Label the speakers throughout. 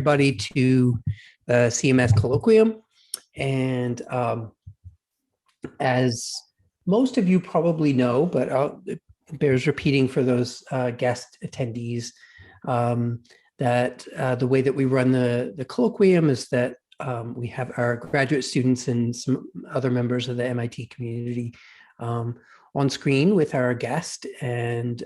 Speaker 1: Everybody to the CMS colloquium. And as most of you probably know, but it bears repeating for those guest attendees, that the way that we run the colloquium is that we have our graduate students and some other members of the MIT community on screen with our guest. And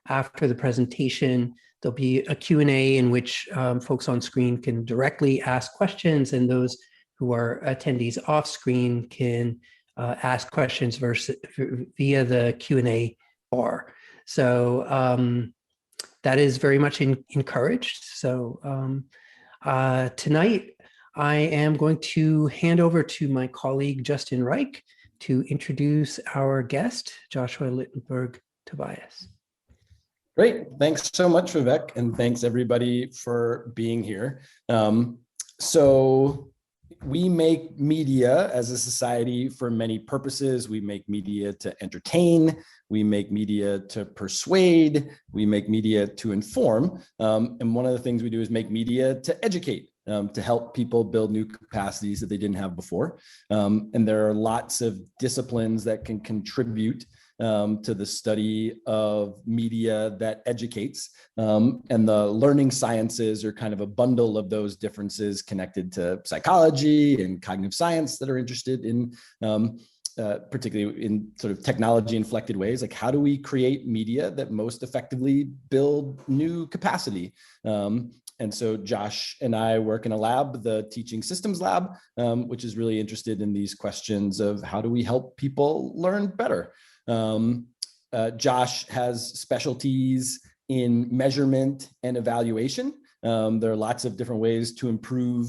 Speaker 1: after the presentation, there'll be a Q&A in which folks on screen can directly ask questions, and those who are attendees off screen can ask questions via the Q&A bar. So that is very much encouraged. So tonight, I am going to hand over to my colleague, Justin Reich, to introduce our guest, Joshua Littenberg-Tobias.
Speaker 2: Great. Thanks so much, Vivek, and thanks everybody for being here. So we make media as a society for many purposes. We make media to entertain, we make media to persuade, we make media to inform. And one of the things we do is make media to educate, to help people build new capacities that they didn't have before. And there are lots of disciplines that can contribute to the study of media that educates. And the learning sciences are kind of a bundle of those differences connected to psychology and cognitive science that are interested in, particularly in sort of technology inflected ways, like how do we create media that most effectively build new capacity? And so Josh and I work in a lab, the Teaching Systems Lab, which is really interested in these questions of how do we help people learn better? Josh has specialties in measurement and evaluation. There are lots of different ways to improve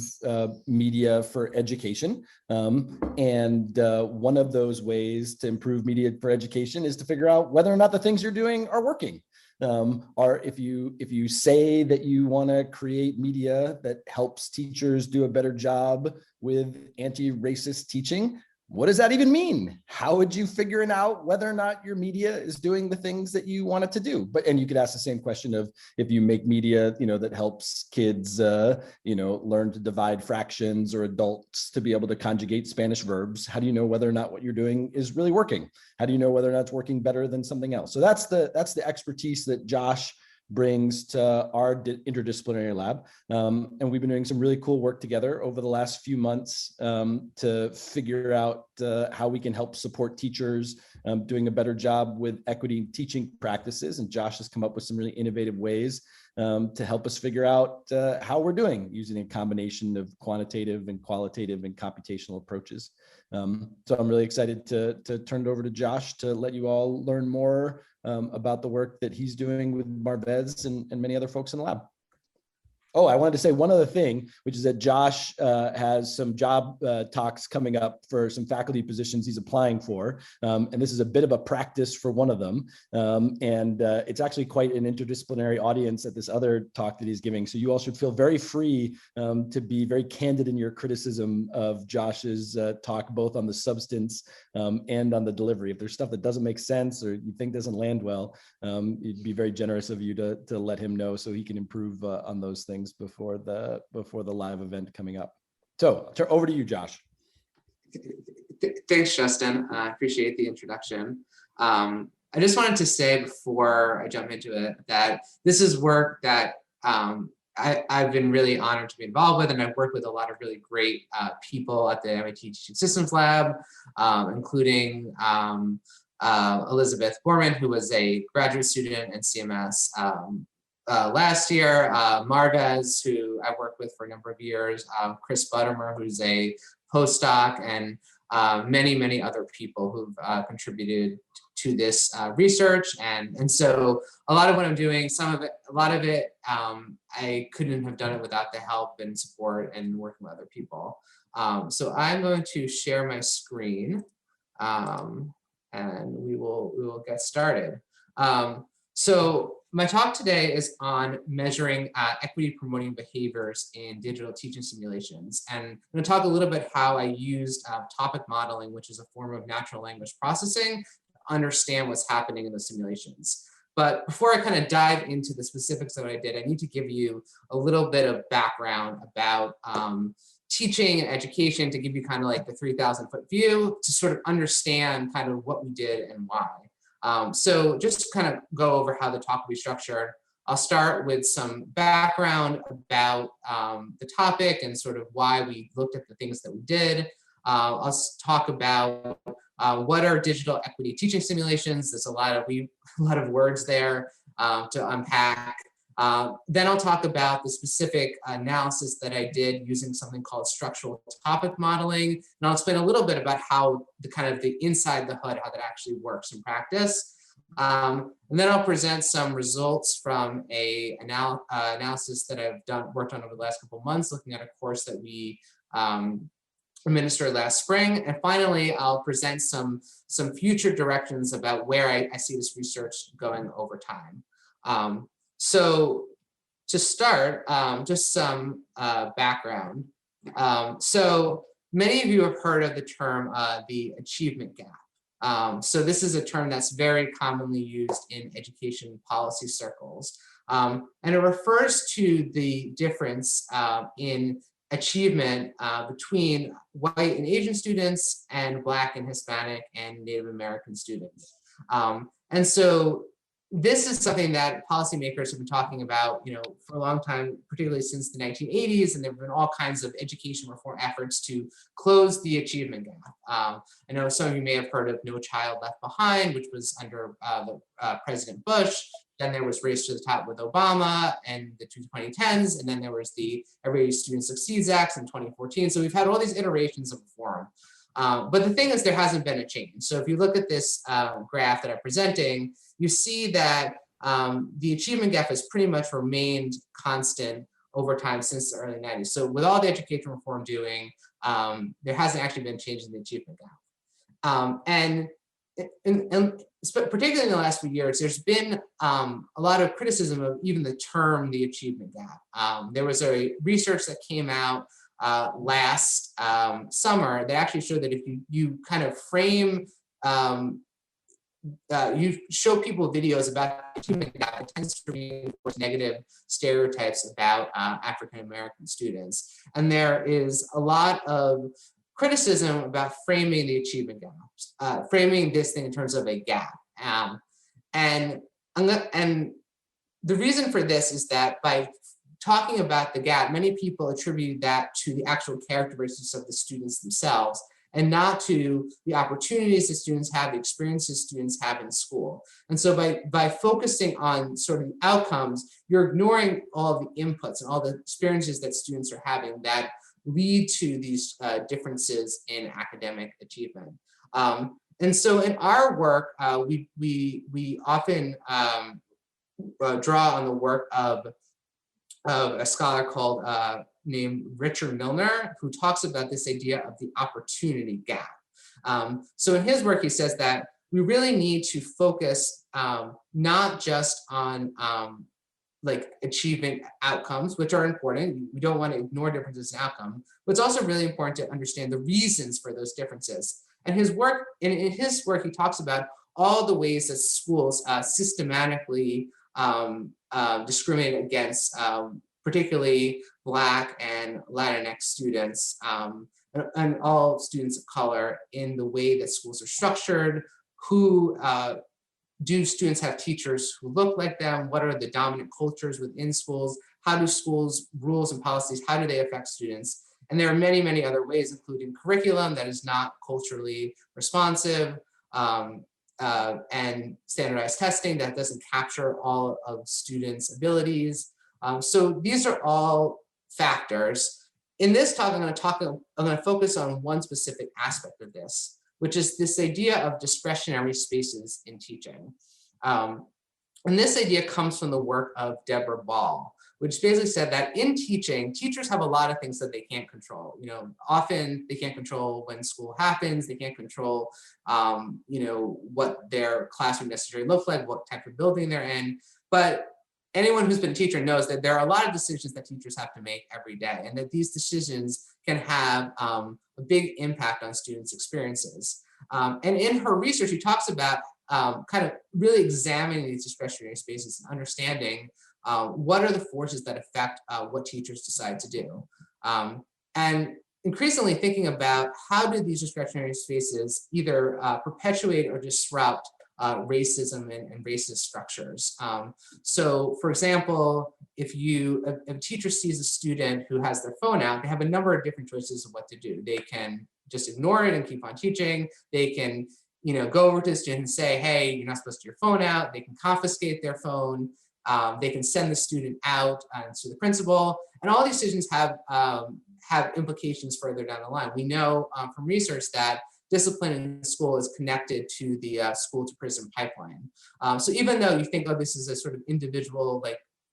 Speaker 2: media for education. And one of those ways to improve media for education is to figure out whether or not the things you're doing are working. Or if you say that you want to create media that helps teachers do a better job with anti-racist teaching, what does that even mean? How would you figure it out whether or not your media is doing the things that you want it to do? And you could ask the same question of if you make media, that helps kids, learn to divide fractions, or adults to be able to conjugate Spanish verbs. How do you know whether or not what you're doing is really working? How do you know whether or not it's working better than something else? So that's the expertise that Josh brings to our interdisciplinary lab. And we've been doing some really cool work together over the last few months to figure out how we can help support teachers doing a better job with equity teaching practices. And Josh has come up with some really innovative ways to help us figure out how we're doing using a combination of quantitative and qualitative and computational approaches. So I'm really excited to turn it over to Josh to let you all learn more about the work that he's doing with Marvez and many other folks in the lab. Oh, I wanted to say one other thing, which is that Josh has some job talks coming up for some faculty positions he's applying for. And this is a bit of a practice for one of them. And it's actually quite an interdisciplinary audience at this other talk that he's giving. So you all should feel very free to be very candid in your criticism of Josh's talk, both on the substance and on the delivery. If there's stuff that doesn't make sense or you think doesn't land well, it'd be very generous of you to let him know so he can improve on those things before the live event coming up. So over to you, Josh.
Speaker 3: Thanks, Justin. I appreciate the introduction. I just wanted to say before I jump into it that this is work that I've been really honored to be involved with, and I've worked with a lot of really great people at the MIT Teaching Systems Lab, including Elizabeth Borman, who was a graduate student in CMS last year, Marvez, who I worked with for a number of years, Chris Buttermer, who's a postdoc, and many, many other people who've contributed to this research. And so a lot of what I'm doing, a lot of it, I couldn't have done it without the help and support and working with other people. So I'm going to share my screen and we will get started. So my talk today is on measuring equity promoting behaviors in digital teaching simulations. And I'm going to talk a little bit how I used topic modeling, which is a form of natural language processing, to understand what's happening in the simulations. But before I kind of dive into the specifics of what I did, I need to give you a little bit of background about teaching and education, to give you kind of like the 3,000-foot view, to sort of understand kind of what we did and why. So just kind of go over how the talk will be structured. I'll start with some background about the topic and sort of why we looked at the things that we did. I'll talk about what are digital equity teaching simulations. There's a lot of words there to unpack. Then I'll talk about the specific analysis that I did using something called structural topic modeling. And I'll explain a little bit about how the inside the hood, how that actually works in practice. And then I'll present some results from a analysis that I've worked on over the last couple of months, looking at a course that we administered last spring. And finally, I'll present some future directions about where I see this research going over time. So to start, just some background. So many of you have heard of the term the achievement gap. So this is a term that's very commonly used in education policy circles. And it refers to the difference in achievement between white and Asian students and Black and Hispanic and Native American students. And so this is something that policymakers have been talking about, for a long time, particularly since the 1980s, and there have been all kinds of education reform efforts to close the achievement gap. I know some of you may have heard of No Child Left Behind, which was under President Bush. Then there was Race to the Top with Obama and the 2010s, and then there was the Every Student Succeeds Act in 2014. So we've had all these iterations of reform. But the thing is, there hasn't been a change. So if you look at this graph that I'm presenting, you see that the achievement gap has pretty much remained constant over time since the early 90s. So with all the education reform doing, there hasn't actually been a change in the achievement gap. And particularly in the last few years, there's been a lot of criticism of even the term, the achievement gap. There was a research that came out last summer that actually showed that if you kind of frame, you show people videos about achievement gap, it tends to reinforce negative stereotypes about African American students. And there is a lot of criticism about framing the achievement gap, framing this thing in terms of a gap. And the reason for this is that by talking about the gap, many people attribute that to the actual characteristics of the students themselves and not to the opportunities that students have, the experiences students have in school. And so by focusing on sort of the outcomes, you're ignoring all of the inputs and all the experiences that students are having that lead to these differences in academic achievement. And so in our work, we often draw on the work of a scholar called named Richard Milner, who talks about this idea of the opportunity gap. So in his work, he says that we really need to focus not just on like achievement outcomes, which are important. We don't want to ignore differences in outcome, but it's also really important to understand the reasons for those differences. And his work, in his work, he talks about all the ways that schools systematically discriminate against particularly Black and Latinx students and all students of color in the way that schools are structured. Who do students have teachers who look like them? What are the dominant cultures within schools? How do schools' rules and policies, how do they affect students? And there are many, many other ways, including curriculum that is not culturally responsive, and standardized testing that doesn't capture all of students' abilities. So these are all factors. In this talk, I'm going to focus on one specific aspect of this, which is this idea of discretionary spaces in teaching. And this idea comes from the work of Deborah Ball, which basically said that in teaching, teachers have a lot of things that they can't control. Often they can't control when school happens. They can't control, what their classroom necessarily looks like, what type of building they're in. But anyone who's been a teacher knows that there are a lot of decisions that teachers have to make every day, and that these decisions can have a big impact on students' experiences. And in her research, she talks about kind of really examining these discretionary spaces and understanding what are the forces that affect what teachers decide to do. And increasingly thinking about how do these discretionary spaces either perpetuate or disrupt racism and racist structures. So for example, if a teacher sees a student who has their phone out, they have a number of different choices of what to do. They can just ignore it and keep on teaching. They can, go over to the student and say, hey, you're not supposed to have your phone out. They can confiscate their phone. They can send the student out to the principal. And all these decisions have implications further down the line. We know from research that discipline in school is connected to the school to prison pipeline. So even though you think, oh, this is a sort of individual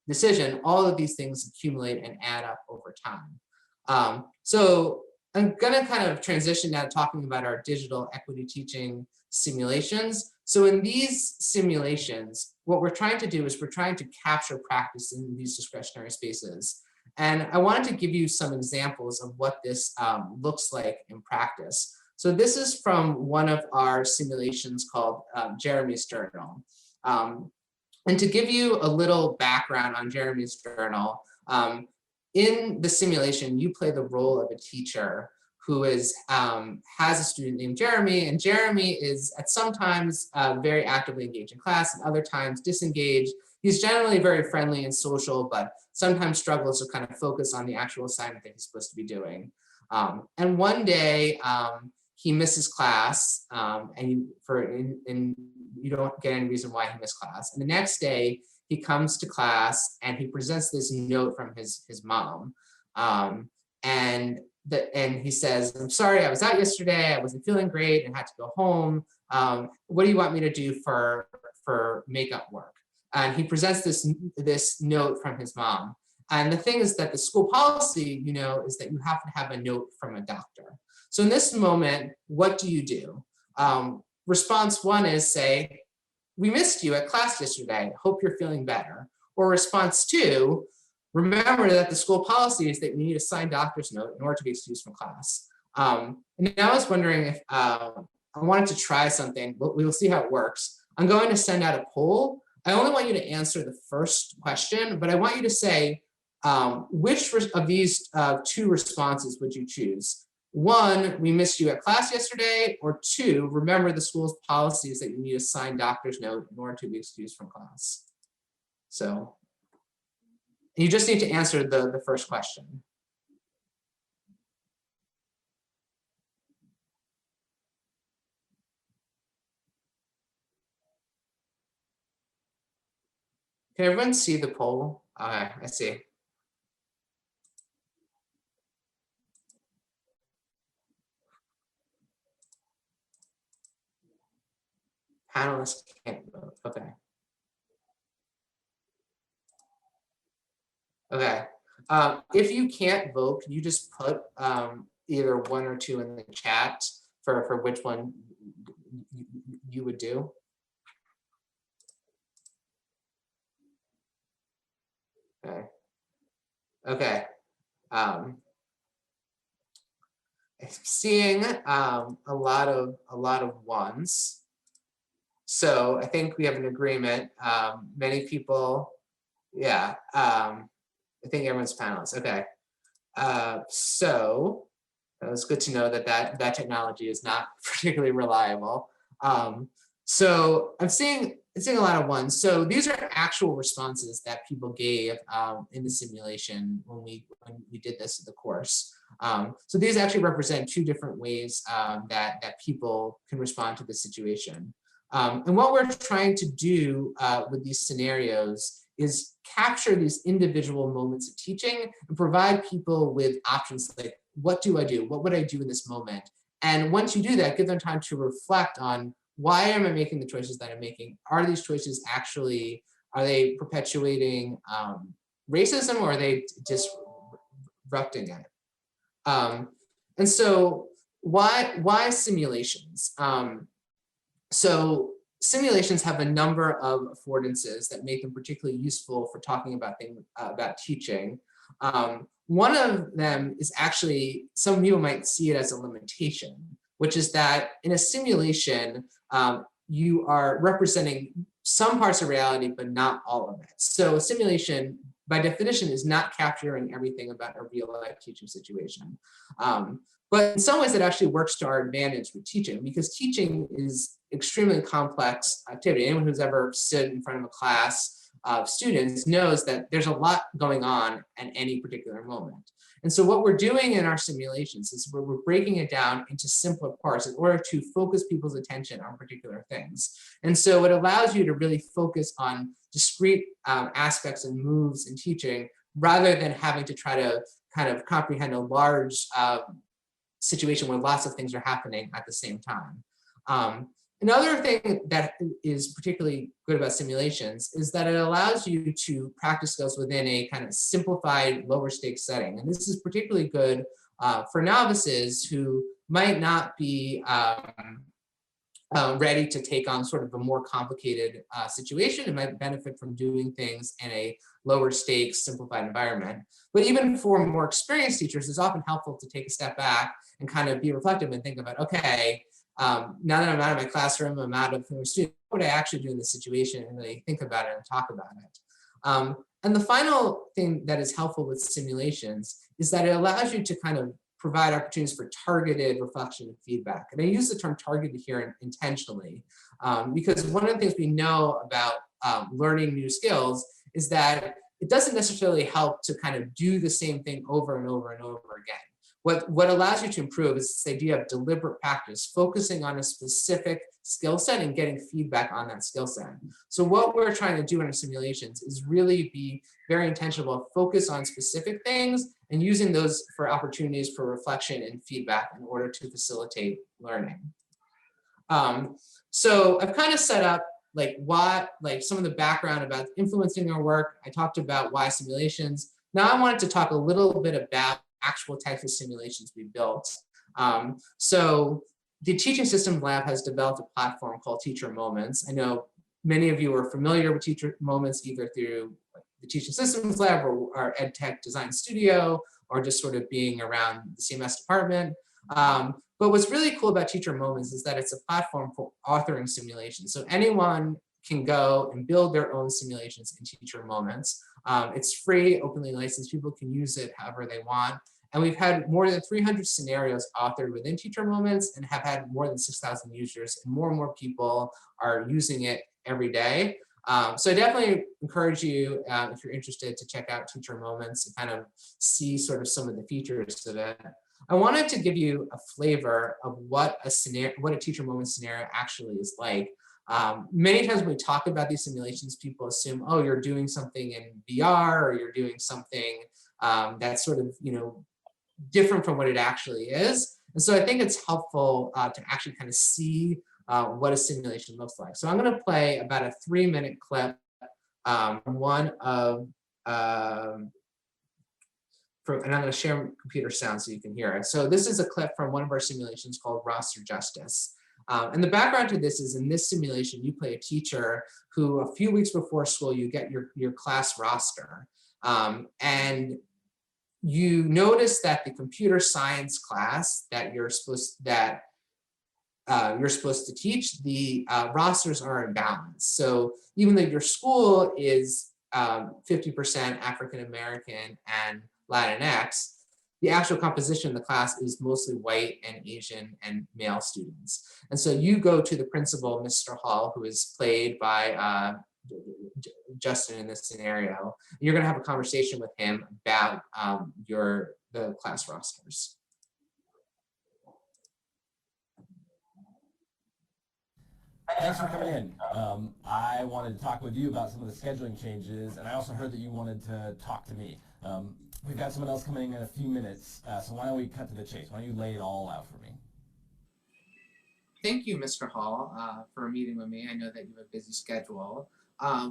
Speaker 3: decision, all of these things accumulate and add up over time. So I'm gonna kind of transition now to talking about our digital equity teaching simulations. So in these simulations, what we're trying to do is we're trying to capture practice in these discretionary spaces. And I wanted to give you some examples of what this looks like in practice. So this is from one of our simulations called Jeremy's Journal. And to give you a little background on Jeremy's Journal, in the simulation, you play the role of a teacher who has a student named Jeremy, and Jeremy is at sometimes very actively engaged in class and other times disengaged. He's generally very friendly and social, but sometimes struggles to kind of focus on the actual assignment that he's supposed to be doing. And one day, he misses class, and you don't get any reason why he missed class. And the next day, he comes to class and he presents this note from his mom, and he says, "I'm sorry, I was out yesterday. I wasn't feeling great and had to go home. What do you want me to do for makeup work?" And he presents this note from his mom. And the thing is that the school policy, is that you have to have a note from a doctor. So in this moment, what do you do? Response one is say, "We missed you at class yesterday. Hope you're feeling better." Or response two, "Remember that the school policy is that you need a signed doctor's note in order to be excused from class." And now I was wondering if I wanted to try something. We will see how it works. I'm going to send out a poll. I only want you to answer the first question, but I want you to say, which of these two responses would you choose? One, "We missed you at class yesterday," or two, "Remember the school's policy is that you need a signed doctor's note in order to be excused from class." So you just need to answer the first question. Can everyone see the poll? Okay, I see. Panelists can't vote. Okay. Okay. If you can't vote, can you just put either one or two in the chat for which one you would do? Okay. Okay. I'm seeing a lot of ones. So I think we have an agreement. Many people, yeah. I think everyone's panelists. Okay. So it was good to know that technology is not particularly reliable. So I'm seeing a lot of ones. So these are actual responses that people gave in the simulation when we did this in the course. So these actually represent two different ways that people can respond to the situation. And what we're trying to do with these scenarios is capture these individual moments of teaching and provide people with options like, what do I do? What would I do in this moment? And once you do that, give them time to reflect on, why am I making the choices that I'm making? Are these choices actually, are they perpetuating racism, or are they disrupting it? And so why simulations? So simulations have a number of affordances that make them particularly useful for talking about things about teaching. One of them is actually, some people might see it as a limitation, which is that in a simulation, you are representing some parts of reality, but not all of it. So a simulation, by definition, is not capturing everything about a real life teaching situation. But in some ways it actually works to our advantage with teaching, because teaching is extremely complex activity. Anyone who's ever stood in front of a class of students knows that there's a lot going on at any particular moment. And so what we're doing in our simulations is we're breaking it down into simpler parts in order to focus people's attention on particular things. And so it allows you to really focus on discrete aspects and moves in teaching, rather than having to try to kind of comprehend a large situation where lots of things are happening at the same time. Another thing that is particularly good about simulations is that it allows you to practice skills within a kind of simplified, lower stakes setting. And this is particularly good for novices who might not be ready to take on sort of a more complicated situation and might benefit from doing things in a lower stakes, simplified environment. But even for more experienced teachers, it's often helpful to take a step back and kind of be reflective and think about, okay, now that I'm out of my classroom, I'm out of my student, what would I actually do in this situation, and really think about it and talk about it. And the final thing that is helpful with simulations is that it allows you to kind of provide opportunities for targeted reflection and feedback. And I use the term targeted here intentionally, because one of the things we know about learning new skills is that it doesn't necessarily help to kind of do the same thing over and over and over again. What allows you to improve is this idea of deliberate practice, focusing on a specific skill set and getting feedback on that skill set. So what we're trying to do in our simulations is really be very intentional, focus on specific things and using those for opportunities for reflection and feedback in order to facilitate learning. So I've kind of set up some of the background about influencing our work. I talked about why simulations. Now I wanted to talk a little bit about actual types of simulations we built. So the Teaching Systems Lab has developed a platform called Teacher Moments. I know many of you are familiar with Teacher Moments either through the Teaching Systems Lab or our EdTech Design Studio, or just sort of being around the CMS department. But what's really cool about Teacher Moments is that it's a platform for authoring simulations. So anyone can go and build their own simulations in Teacher Moments. It's free, openly licensed. People can use it however they want. And we've had more than 300 scenarios authored within Teacher Moments and have had more than 6,000 users, and more people are using it every day. So I definitely encourage you, if you're interested, to check out Teacher Moments and kind of see sort of some of the features of it. I wanted to give you a flavor of what a Teacher Moments scenario actually is like. Many times when we talk about these simulations, people assume, oh, you're doing something in VR, or you're doing something that's sort of, different from what it actually is. And so I think it's helpful to actually kind of see what a simulation looks like. So I'm going to play about a 3-minute clip from one of, and I'm going to share computer sound so you can hear it. So this is a clip from one of our simulations called Roster Justice. And the background to this is, in this simulation, you play a teacher who a few weeks before school, you get your class roster. And you notice that the computer science class that you're supposed to teach, the rosters are in balance. So even though your school is 50% African American and Latinx, the actual composition of the class is mostly white and Asian and male students. And so you go to the principal, Mr. Hall, who is played by Justin in this scenario. You're going to have a conversation with him about the class rosters.
Speaker 2: Thanks for coming in. I wanted to talk with you about some of the scheduling changes, and I also heard that you wanted to talk to me. We've got someone else coming in a few minutes, so why don't we cut to the chase? Why don't you lay it all out for me?
Speaker 3: Thank you, Mr. Hall, for meeting with me. I know that you have a busy schedule.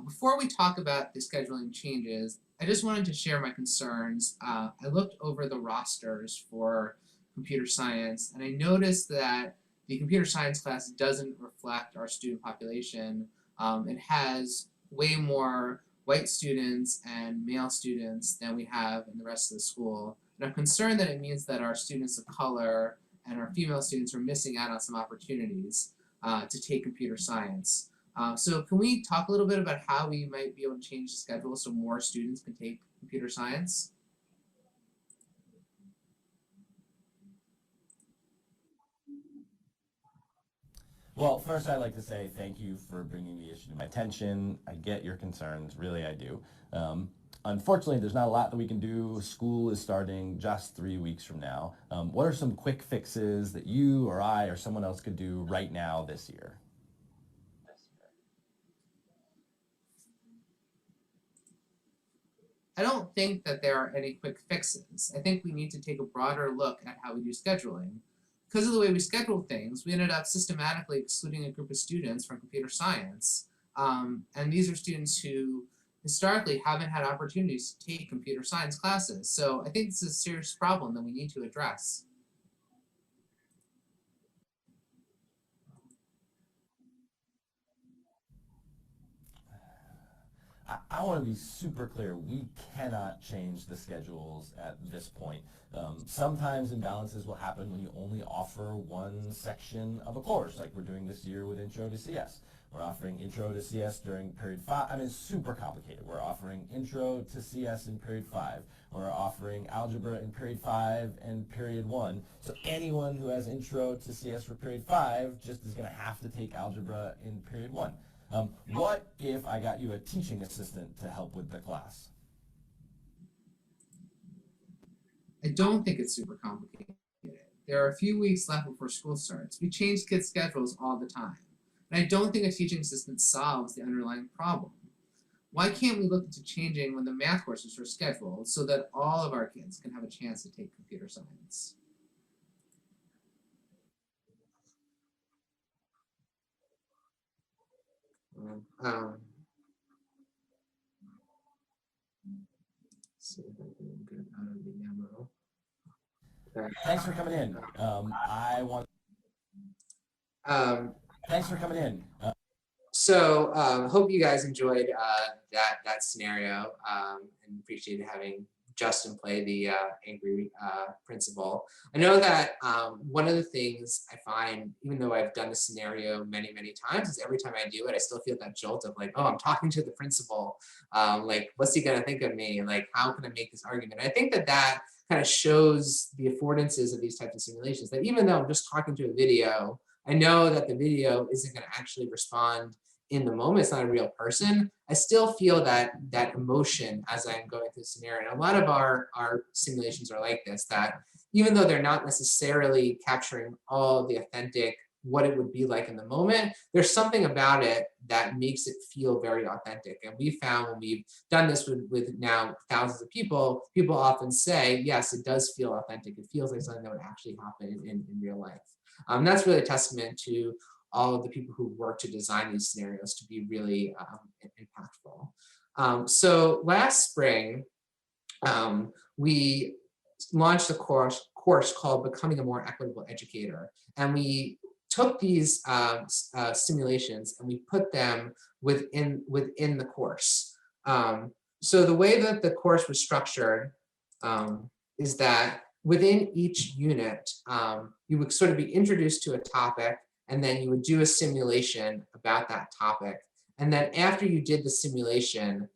Speaker 3: Before we talk about the scheduling changes, I just wanted to share my concerns. I looked over the rosters for computer science, and I noticed that the computer science class doesn't reflect our student population. It has way more white students and male students than we have in the rest of the school. And I'm concerned that it means that our students of color and our female students are missing out on some opportunities. to take computer science. So can we talk a little bit about how we might be able to change the schedule so more students can take computer science?
Speaker 4: Well, first I'd like to say thank you for bringing the issue to my attention. I get your concerns, really I do. Unfortunately, there's not a lot that we can do. School is starting just 3 weeks from now. What are some quick fixes that you or I or someone else could do right now this year?
Speaker 3: I don't think that there are any quick fixes. I think we need to take a broader look at how we do scheduling. Because of the way we schedule things, we ended up systematically excluding a group of students from computer science. And these are students who historically haven't had opportunities to take computer science classes. So I think this is a serious problem that we need to address.
Speaker 4: I want to be super clear. We cannot change the schedules at this point. Sometimes imbalances will happen when you only offer one section of a course, like we're doing this year with Intro to CS. We're offering Intro to CS during period 5. I mean, it's super complicated. We're offering Intro to CS in period 5. We're offering Algebra in period 5 and period 1. So anyone who has Intro to CS for period 5 just is going to have to take Algebra in period 1. What if I got you a teaching assistant to help with the class?
Speaker 3: I don't think it's super complicated. There are a few weeks left before school starts. We change kids' schedules all the time. And I don't think a teaching assistant solves the underlying problem. Why can't we look into changing when the math courses are scheduled so that all of our kids can have a chance to take computer science? See if I can get out of the demo. Okay.
Speaker 4: Thanks for coming in. Thanks for coming in.
Speaker 3: So hope you guys enjoyed that scenario and appreciated having Justin play the angry principal. I know that one of the things I find, even though I've done this scenario many, many times, is every time I do it, I still feel that jolt of like, oh, I'm talking to the principal. Like, what's he gonna think of me? Like, how can I make this argument? I think that that kind of shows the affordances of these types of simulations, that even though I'm just talking to a video, I know that the video isn't gonna actually respond in the moment. It's not a real person. I still feel that emotion as I'm going through the scenario. And a lot of our simulations are like this, that even though they're not necessarily capturing all the authentic, what it would be like in the moment, there's something about it that makes it feel very authentic. And we found when we've done this with now thousands of people, people often say, yes, it does feel authentic. It feels like something that would actually happen in real life. That's really a testament to all of the people who work to design these scenarios to be really impactful. So last spring, we launched a course called Becoming a More Equitable Educator. And we took these simulations and we put them within the course. So the way that the course was structured is that within each unit, you would sort of be introduced to a topic, and then you would do a simulation about that topic. And then after you did the simulation,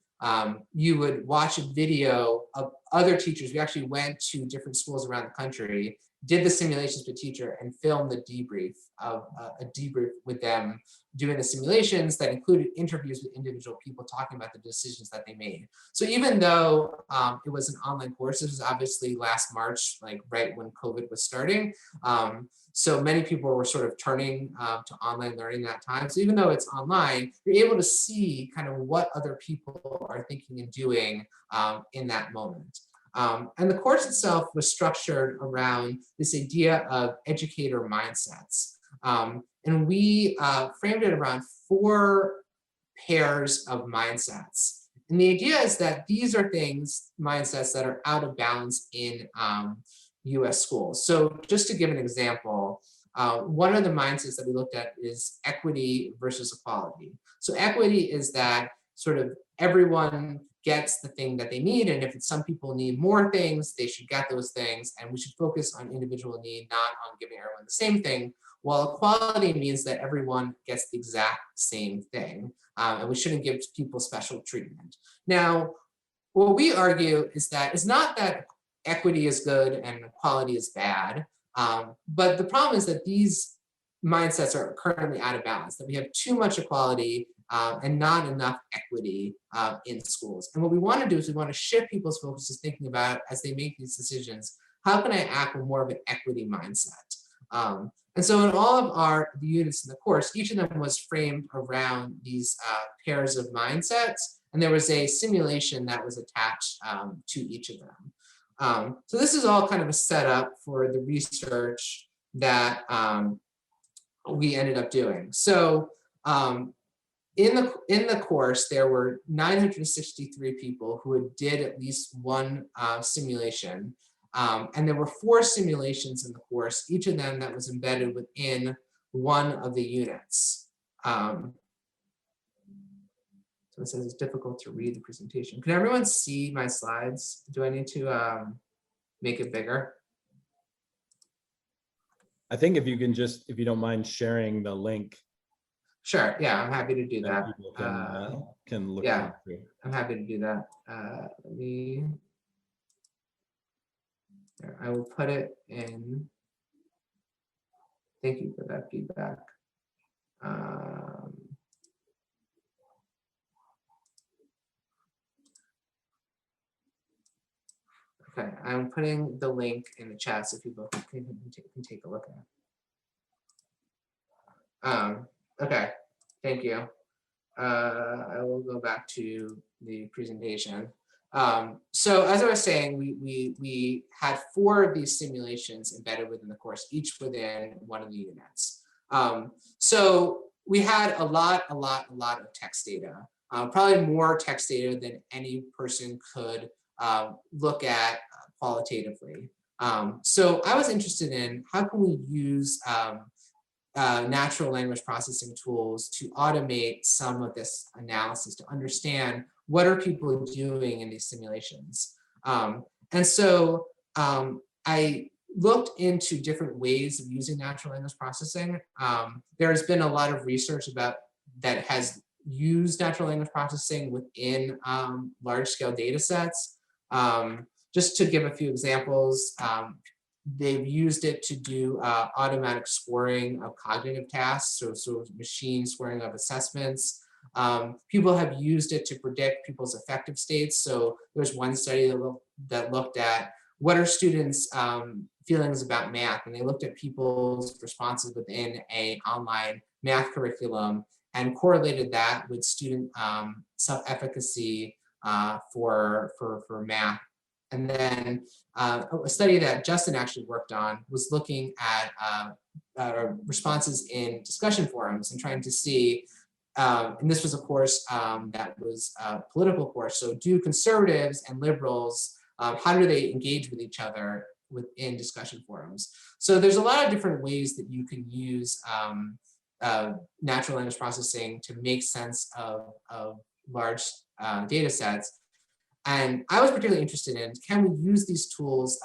Speaker 3: you would watch a video of other teachers. We actually went to different schools around the country, did the simulations with the teacher, and filmed the debrief of a debrief with them doing the simulations that included interviews with individual people talking about the decisions that they made. So even though it was an online course, this was obviously last March, like right when COVID was starting. So many people were sort of turning to online learning that time. So even though it's online, you're able to see kind of what other people are thinking and doing in that moment. And the course itself was structured around this idea of educator mindsets. And we framed it around 4 pairs of mindsets. And the idea is that these are mindsets that are out of balance in US schools. So just to give an example, one of the mindsets that we looked at is equity versus equality. So equity is that sort of everyone gets the thing that they need. And if some people need more things, they should get those things. And we should focus on individual need, not on giving everyone the same thing. While equality means that everyone gets the exact same thing. And we shouldn't give people special treatment. Now, what we argue is that it's not that equity is good and equality is bad. But the problem is that these mindsets are currently out of balance, that we have too much equality and not enough equity in schools. And what we want to do is we want to shift people's focus to thinking about, as they make these decisions, how can I act with more of an equity mindset? And so in all of the units in the course, each of them was framed around these pairs of mindsets, and there was a simulation that was attached to each of them. So this is all kind of a setup for the research that we ended up doing. So in the course, there were 963 people who did at least one simulation. And there were 4 simulations in the course, each of them that was embedded within one of the units. So it says it's difficult to read the presentation. Can everyone see my slides? Do I need to make it bigger?
Speaker 2: I think if you can just, if you don't mind sharing the link.
Speaker 3: Sure, yeah, I'm happy to do that.
Speaker 2: People can look
Speaker 3: yeah,
Speaker 2: through.
Speaker 3: I'm happy to do that. Let me, there, I will put it in. Thank you for that feedback. Okay, I'm putting the link in the chat so people can take a look at it. Okay, thank you. I will go back to the presentation. So as I was saying, we had 4 of these simulations embedded within the course, each within one of the units. So we had a lot of text data, probably more text data than any person could look at qualitatively. So I was interested in how can we use natural language processing tools to automate some of this analysis, to understand what are people doing in these simulations. And so I looked into different ways of using natural language processing. There has been a lot of research about that has used natural language processing within large-scale data sets. Just to give a few examples, they've used it to do automatic scoring of cognitive tasks, so machine scoring of assessments. People have used it to predict people's affective states. So there's one study that looked at what are students' feelings about math, and they looked at people's responses within an online math curriculum and correlated that with student self-efficacy for math. And then a study that Justin actually worked on was looking at responses in discussion forums and trying to see, and this was a course that was a political course, so do conservatives and liberals, how do they engage with each other within discussion forums? So there's a lot of different ways that you can use natural language processing to make sense of large data sets. And I was particularly interested in, can we use these tools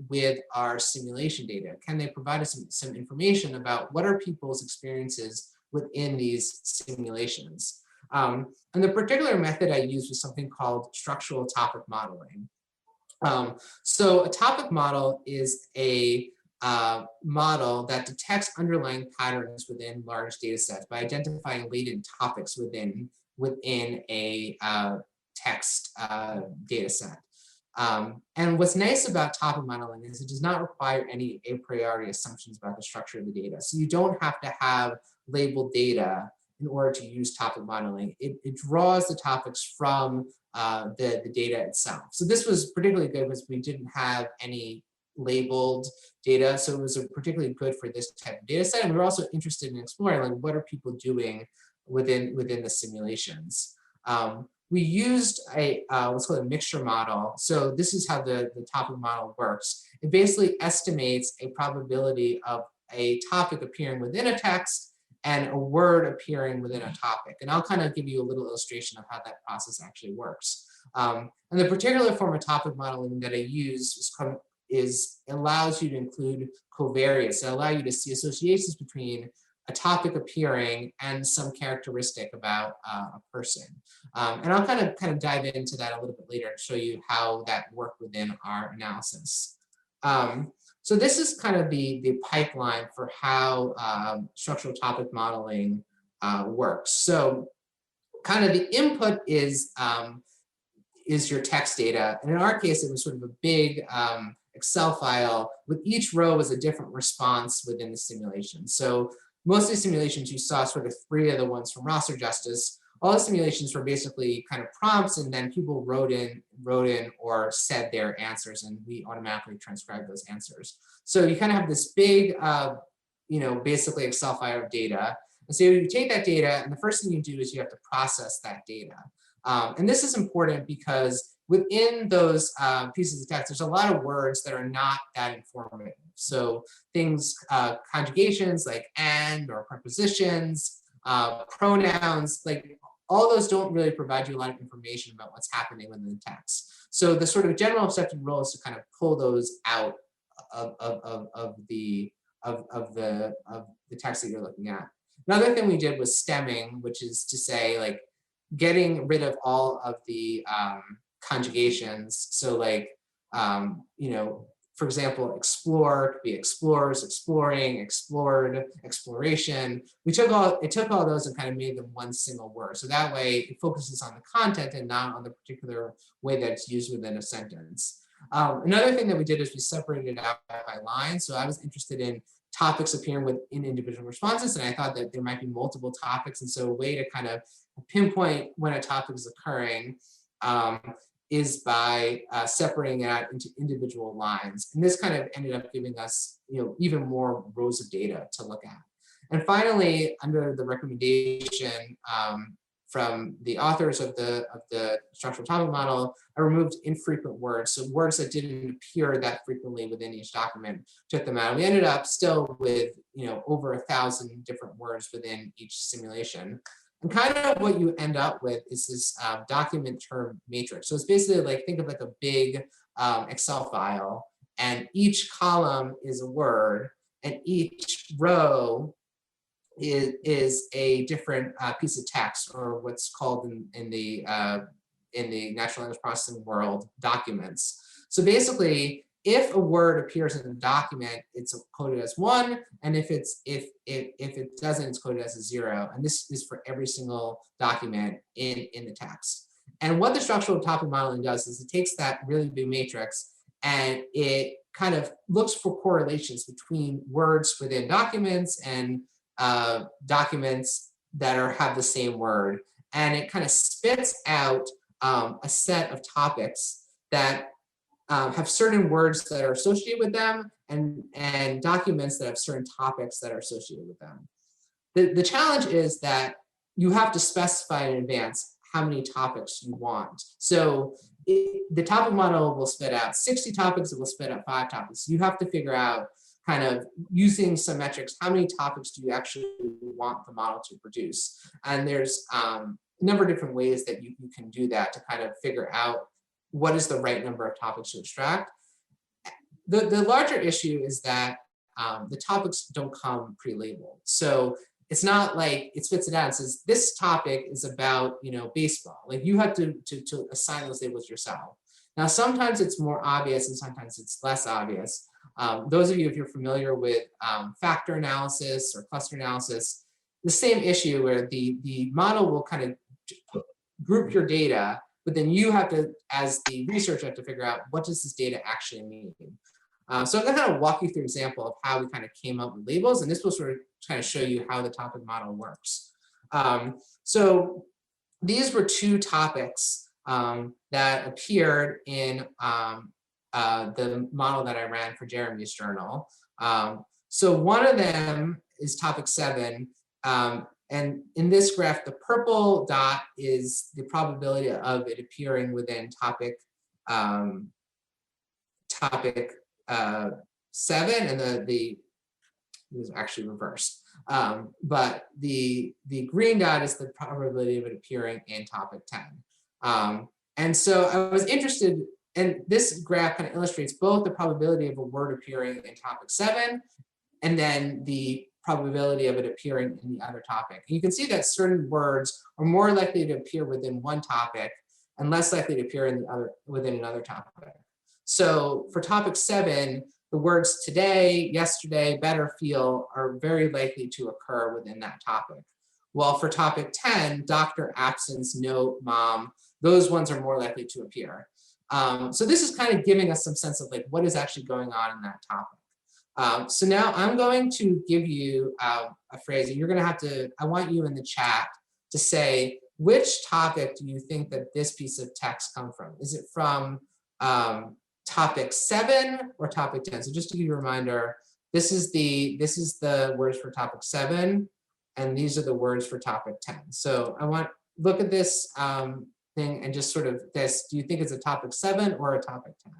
Speaker 3: with our simulation data? Can they provide us some information about what are people's experiences within these simulations? And the particular method I used was something called structural topic modeling. So a topic model is a model that detects underlying patterns within large data sets by identifying latent topics within a text data set. And what's nice about topic modeling is it does not require any a priori assumptions about the structure of the data. So you don't have to have labeled data in order to use topic modeling. It draws the topics from the data itself. So this was particularly good because we didn't have any labeled data. So it was particularly good for this type of data set. And we were also interested in exploring, like, what are people doing within the simulations. We used what's called a mixture model. So this is how the topic model works. It basically estimates a probability of a topic appearing within a text and a word appearing within a topic. And I'll kind of give you a little illustration of how that process actually works. And the particular form of topic modeling that I use allows you to include covariates that allow you to see associations between a topic appearing and some characteristic about a person. And I'll kind of dive into that a little bit later and show you how that worked within our analysis. So this is kind of the pipeline for how structural topic modeling works. So kind of the input is your text data. And in our case, it was sort of a big Excel file with each row was a different response within the simulation. So most of the simulations you saw, sort of 3 of the ones from Roster Justice, all the simulations were basically kind of prompts, and then people wrote in or said their answers, and we automatically transcribed those answers. So you kind of have this big, basically Excel file of data. And so you take that data, and the first thing you do is you have to process that data. And this is important because within those pieces of text, there's a lot of words that are not that informative. So things, conjugations like and or prepositions, pronouns, like all those don't really provide you a lot of information about what's happening within the text. So the sort of general accepted rule is to kind of pull those out of the text that you're looking at. Another thing we did was stemming, which is to say like getting rid of all of the conjugations. So like, for example, explore could be explores, exploring, explored, exploration. It took all those and kind of made them one single word. So that way it focuses on the content and not on the particular way that it's used within a sentence. Another thing that we did is we separated it out by line. So I was interested in topics appearing within individual responses, and I thought that there might be multiple topics. And so a way to kind of pinpoint when a topic is occurring is by separating it out into individual lines. And this kind of ended up giving us, even more rows of data to look at. And finally, under the recommendation from the authors of the structural topic model, I removed infrequent words. So words that didn't appear that frequently within each document, took them out. We ended up still with, over 1,000 different words within each simulation. And kind of what you end up with is this document term matrix. So it's basically like, think of like a big Excel file, and each column is a word, and each row is a different piece of text, or what's called in the natural language processing world, documents. So basically, if a word appears in a document, it's coded as 1, and if it doesn't, it's coded as a 0. And this is for every single document in the text. And what the structural topic modeling does is it takes that really big matrix and it kind of looks for correlations between words within documents and documents that have the same word. And it kind of spits out a set of topics that have certain words that are associated with them, and documents that have certain topics that are associated with them. The challenge is that you have to specify in advance how many topics you want. So the topic model will spit out 60 topics, it will spit out 5 topics. You have to figure out, kind of using some metrics, how many topics do you actually want the model to produce? And there's a number of different ways that you can do that to kind of figure out what is the right number of topics to extract. The larger issue is that the topics don't come pre-labeled. So it's not like it spits it out and says, this topic is about, baseball. Like you have to assign those labels yourself. Now, sometimes it's more obvious and sometimes it's less obvious. Those of you, if you're familiar with factor analysis or cluster analysis, the same issue where the model will kind of group your data, but then you have to, as the researcher, have to figure out what does this data actually mean. So I'm going to kind of walk you through an example of how we kind of came up with labels, and this will sort of kind of show you how the topic model works. So these were 2 topics that appeared in the model that I ran for Jeremy's journal. So one of them is topic 7. And in this graph, the purple dot is the probability of it appearing within topic 7, and the it was actually reversed. But the green dot is the probability of it appearing in topic 10. And so I was interested, and this graph kind of illustrates both the probability of a word appearing in topic 7 and then the probability of it appearing in the other topic. And you can see that certain words are more likely to appear within one topic and less likely to appear in the other within another topic. So for topic 7, the words today, yesterday, better, feel are very likely to occur within that topic. While for topic 10, doctor, absence, note, mom, those ones are more likely to appear. So this is kind of giving us some sense of like what is actually going on in that topic. So now I'm going to give you a phrase, and you're going to have to, I want you in the chat to say, which topic do you think that this piece of text come from? Is it from topic 7 or topic 10? So just to give you a reminder, this is the words for topic 7, and these are the words for topic 10. So I want, look at this thing and just sort of this, do you think it's a topic 7 or a topic 10?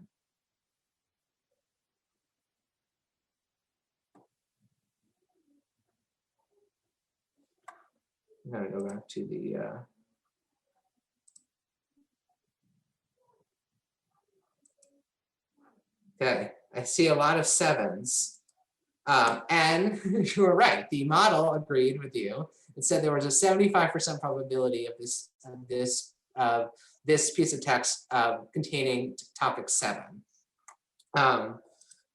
Speaker 3: I'm gonna go back to the okay, I see a lot of 7s. And you were right, the model agreed with you. It said there was a 75% probability of this piece of text containing topic 7.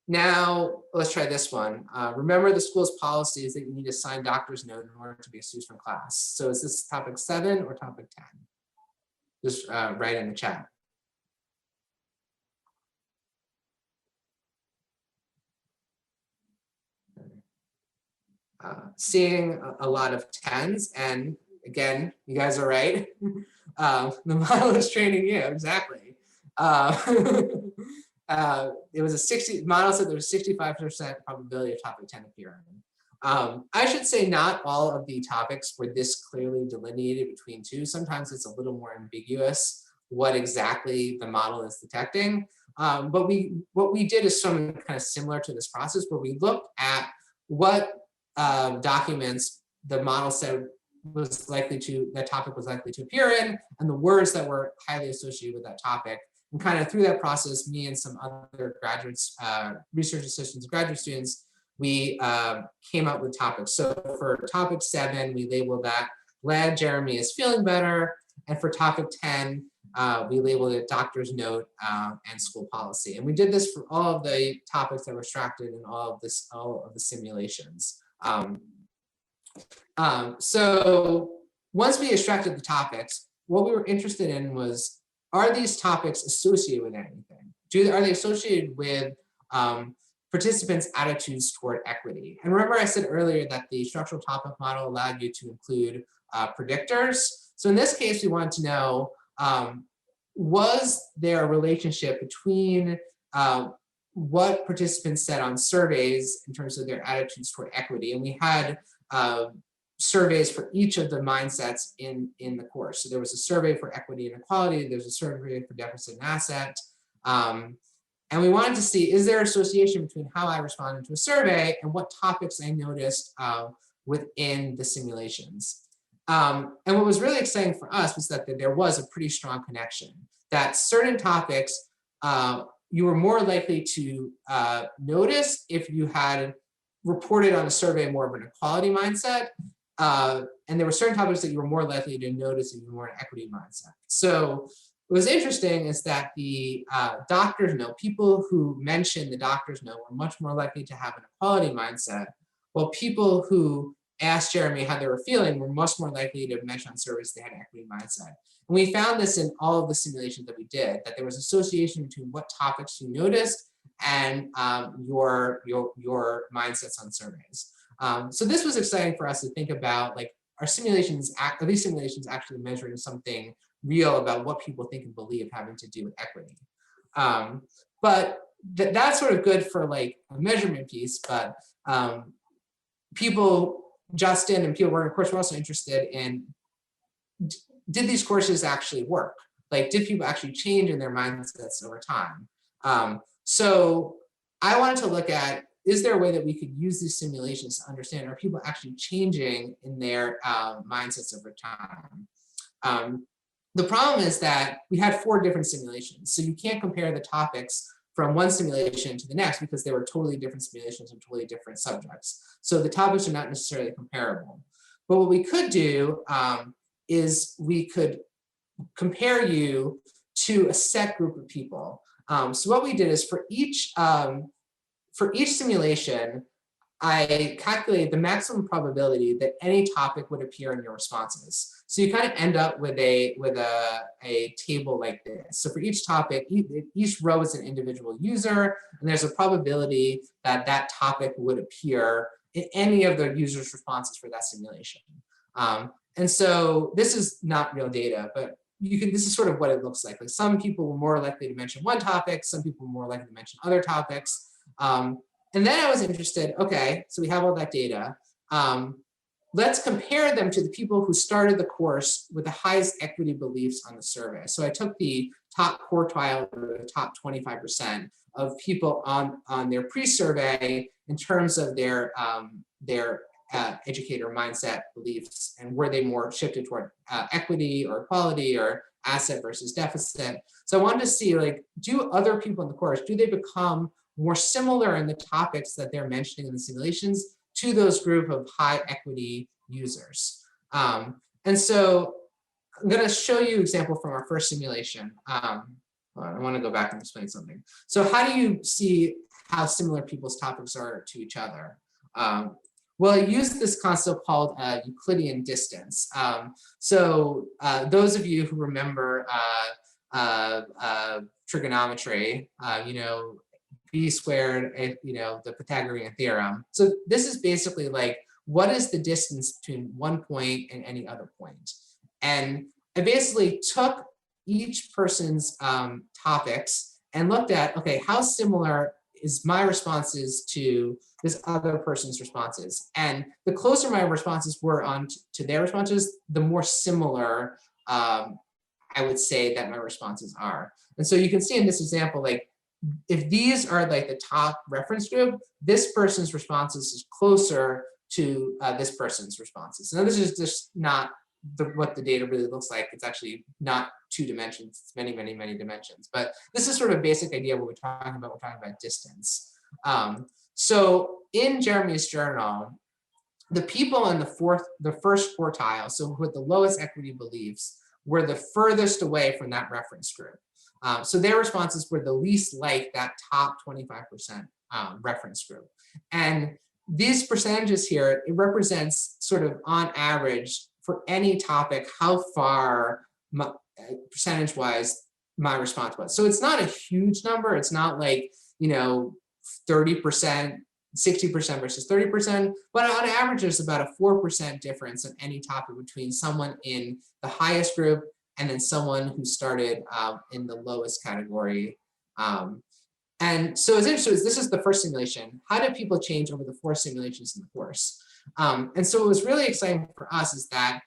Speaker 3: Now, let's try this one. Remember the school's policy is that you need to sign doctor's note in order to be excused from class. So is this topic 7 or topic 10? Just write in the chat. Seeing a lot of 10s, and again, you guys are right. The model is training you, exactly. It was a model said there was 65% probability of topic 10 appearing. I should say not all of the topics were this clearly delineated between two. Sometimes it's a little more ambiguous what exactly the model is detecting. But what we did is something kind of similar to this process where we looked at what documents the model said that topic was likely to appear in, and the words that were highly associated with that topic. And kind of through that process, me and some other graduates, research assistants, graduate students, we came up with topics. So for topic 7, we labeled that glad Jeremy is feeling better. And for topic 10, we labeled it doctor's note and school policy. And we did this for all of the topics that were extracted in all of the simulations. So once we extracted the topics, what we were interested in was, are these topics associated with anything? Are they associated with participants' attitudes toward equity? And remember I said earlier that the structural topic model allowed you to include predictors. So in this case, we wanted to know, was there a relationship between what participants said on surveys in terms of their attitudes toward equity? And we had surveys for each of the mindsets in the course. So there was a survey for equity and equality, there's a survey for deficit and asset. And we wanted to see, is there association between how I responded to a survey and what topics I noticed within the simulations. And what was really exciting for us was that there was a pretty strong connection, that certain topics you were more likely to notice if you had reported on a survey more of an equality mindset. And there were certain topics that you were more likely to notice if you were more an equity mindset. So what was interesting is that the doctors note, people who mentioned the doctors note were much more likely to have an equality mindset, while people who asked Jeremy how they were feeling were much more likely to mention on surveys they had an equity mindset. And we found this in all of the simulations that we did, that there was association between what topics you noticed and your mindsets on surveys. So this was exciting for us to think about, like, are these simulations actually measuring something real about what people think and believe having to do with equity? But that's sort of good for like a measurement piece, but Justin and people working, of course, were also interested in, did these courses actually work? Like, did people actually change in their mindsets over time? So I wanted to look at, is there a way that we could use these simulations to understand, are people actually changing in their mindsets over time? The problem is that we had 4 different simulations. So you can't compare the topics from one simulation to the next because they were totally different simulations and totally different subjects. So the topics are not necessarily comparable. But what we could do is we could compare you to a set group of people. So what we did is for each simulation, I calculated the maximum probability that any topic would appear in your responses. So you kind of end up with a table like this. So for each topic, each row is an individual user, and there's a probability that that topic would appear in any of the user's responses for that simulation. And so this is not real data, but this is sort of what it looks like. Like some people were more likely to mention one topic, some people were more likely to mention other topics. And then I was interested, okay, so we have all that data. Let's compare them to the people who started the course with the highest equity beliefs on the survey. So I took the top quartile or the top 25% of people on their pre-survey in terms of their educator mindset beliefs, and were they more shifted toward equity or equality or asset versus deficit. So I wanted to see, like, do other people in the course, do they become more similar in the topics that they're mentioning in the simulations to those group of high equity users. And so I'm going to show you an example from our first simulation. I want to go back and explain something. So how do you see how similar people's topics are to each other? Well, I used this concept called Euclidean distance. So those of you who remember trigonometry, b squared, the Pythagorean theorem. So this is basically like, what is the distance between one point and any other point? And I basically took each person's topics and looked at, okay, how similar is my responses to this other person's responses? And the closer my responses were to their responses, the more similar I would say that my responses are. And so you can see in this example, like, if these are like the top reference group, this person's responses is closer to this person's responses. Now, this is just not what the data really looks like. It's actually not 2 dimensions, it's many, many, many dimensions. But this is sort of a basic idea of what we're talking about. We're talking about distance. So in Jeremy's journal, the people in the first quartile, so with the lowest equity beliefs, were the furthest away from that reference group. So their responses were the least like that top 25% reference group. And these percentages here, it represents sort of on average for any topic, how far percentage-wise my response was. So it's not a huge number. It's not like, 30%, 60% versus 30%, but on average, there's about a 4% difference on any topic between someone in the highest group and then someone who started in the lowest category. And so it's interesting, this is the first simulation. How did people change over the 4 simulations in the course? And so what was really exciting for us is that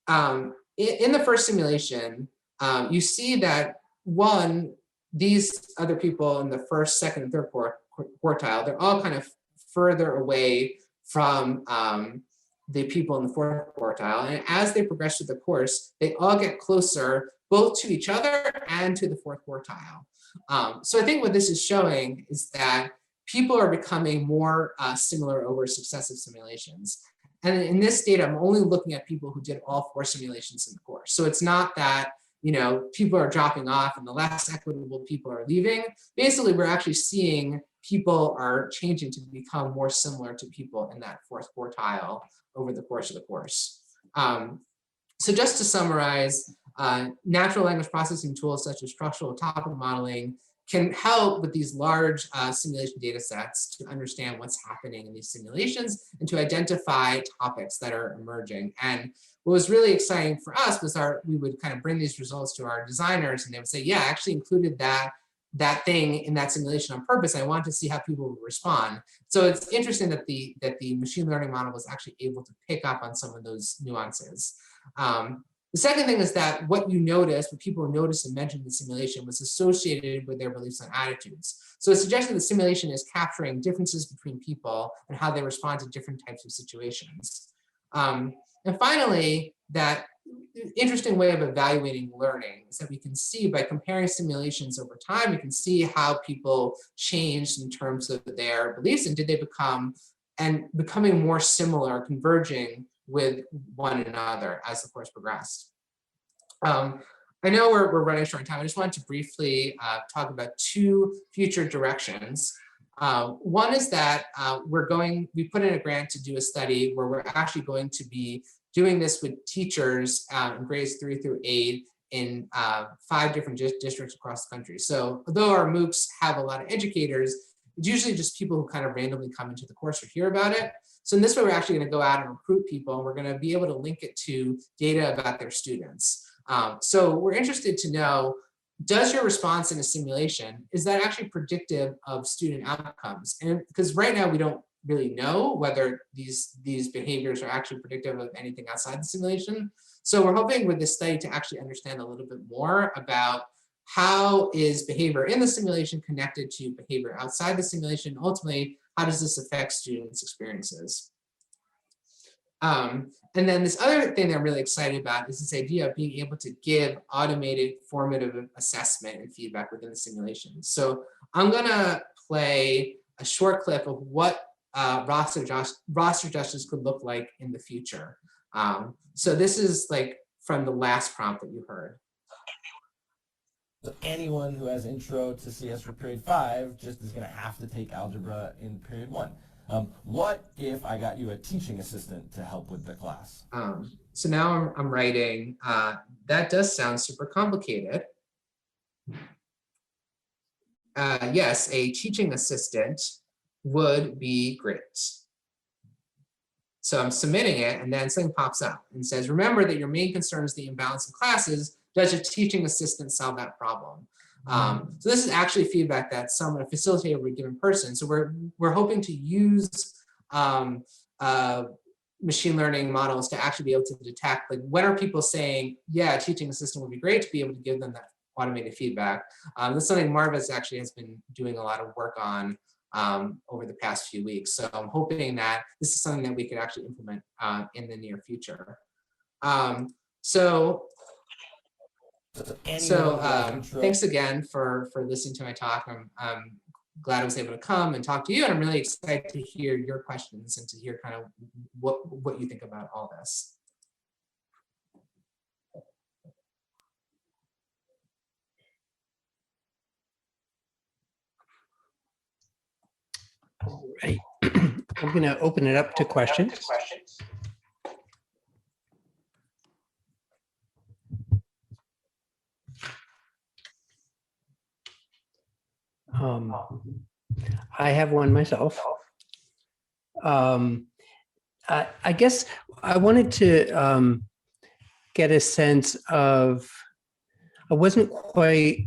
Speaker 3: in the first simulation, you see that these other people in the first, second, and third quartile, they're all kind of further away from the people in the fourth quartile. And as they progress through the course, they all get closer both to each other and to the fourth quartile. So I think what this is showing is that people are becoming more similar over successive simulations. And in this data, I'm only looking at people who did all 4 simulations in the course. So it's not that people are dropping off and the less equitable people are leaving. Basically, we're actually seeing people are changing to become more similar to people in that fourth quartile over the course of the course. So just to summarize, natural language processing tools such as structural topic modeling can help with these large simulation data sets to understand what's happening in these simulations and to identify topics that are emerging. And what was really exciting for us was we would kind of bring these results to our designers and they would say, yeah, I actually included that thing in that simulation on purpose. I wanted to see how people would respond. So it's interesting that the machine learning model was actually able to pick up on some of those nuances. The second thing is that what people noticed and mentioned in the simulation was associated with their beliefs and attitudes. So it's suggesting the simulation is capturing differences between people and how they respond to different types of situations. And finally, that interesting way of evaluating learning is that we can see by comparing simulations over time, we can see how people changed in terms of their beliefs and did they becoming more similar, converging with one another as the course progressed. I know we're running short on time. I just wanted to briefly talk about two future directions. One is that we put in a grant to do a study where we're actually going to be doing this with teachers in grades 3 through 8 in 5 different districts across the country. So although our MOOCs have a lot of educators, it's usually just people who kind of randomly come into the course or hear about it. So in this way, we're actually going to go out and recruit people, and we're going to be able to link it to data about their students. So we're interested to know, does your response in a simulation, is that actually predictive of student outcomes? And because right now we don't really know whether these behaviors are actually predictive of anything outside the simulation. So we're hoping with this study to actually understand a little bit more about how is behavior in the simulation connected to behavior outside the simulation. Ultimately, how does this affect students' experiences? And then this other thing that I'm really excited about is this idea of being able to give automated formative assessment and feedback within the simulation. So I'm gonna play a short clip of what roster justice could look like in the future. So this is like from the last prompt that you heard.
Speaker 4: So anyone who has intro to CS for period 5 just is gonna have to take algebra in period 1. What if I got you a teaching assistant to help with the class?
Speaker 3: So now I'm writing, that does sound super complicated. Yes, a teaching assistant would be great. So I'm submitting it, and then something pops up and says, remember that your main concern is the imbalance in classes. Does your teaching assistant solve that problem? So this is actually feedback that a facilitator would give in person. So we're hoping to use machine learning models to actually be able to detect, like, when are people saying, yeah, a teaching assistant would be great, to be able to give them that automated feedback. This is something Marvis actually has been doing a lot of work on over the past few weeks. So I'm hoping that this is something that we could actually implement in the near future. Thanks again for listening to my talk. I'm glad I was able to come and talk to you, and I'm really excited to hear your questions and to hear kind of what you think about all this.
Speaker 1: All right. I'm going to open it up to questions. I have one myself. I guess I wanted to get a sense of, I wasn't quite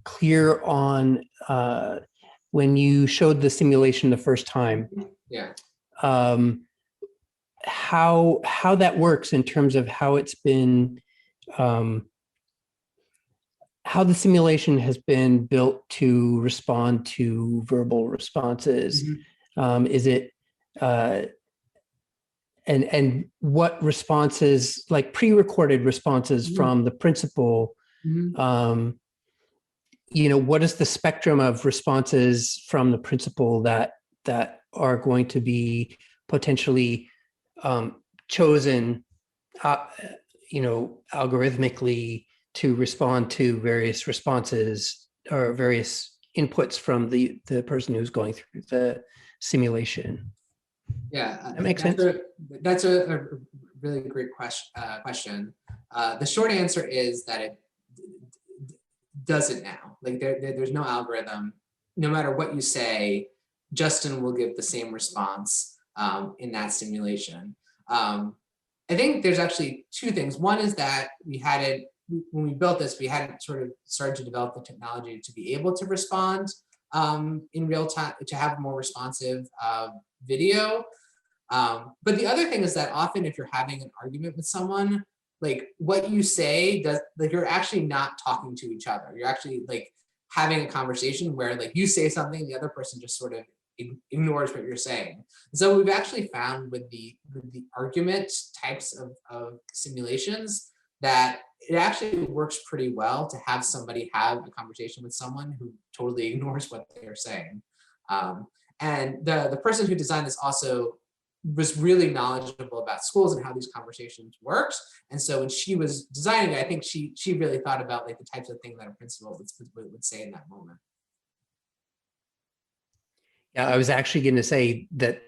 Speaker 1: clear on when you showed the simulation the first time.
Speaker 3: Yeah.
Speaker 1: How that works in terms of how it's been, how the simulation has been built to respond to verbal responses. Mm-hmm. Is it, and what responses, like pre-recorded responses, mm-hmm. from the principal, mm-hmm. You know, what is the spectrum of responses from the principal that are going to be potentially chosen, you know, algorithmically to respond to various responses or various inputs from the person who's going through the simulation?
Speaker 3: Yeah,
Speaker 1: that makes sense.
Speaker 3: That's a really great question. The short answer is that it doesn't now. Like there's no algorithm. No matter what you say, Justin will give the same response in that simulation. I think there's actually two things. One is that when we built this, we hadn't sort of started to develop the technology to be able to respond in real time, to have more responsive video. But the other thing is that often if you're having an argument with someone, like what you say does, like, you're actually not talking to each other. You're actually like having a conversation where like you say something, the other person just sort of ignores what you're saying. So we've actually found with the argument types of simulations that it actually works pretty well to have somebody have a conversation with someone who totally ignores what they're saying. And the person who designed this also was really knowledgeable about schools and how these conversations works. And so when she was designing it, I think she really thought about like the types of things that a principal would say in that moment.
Speaker 1: Yeah, I was actually going to say that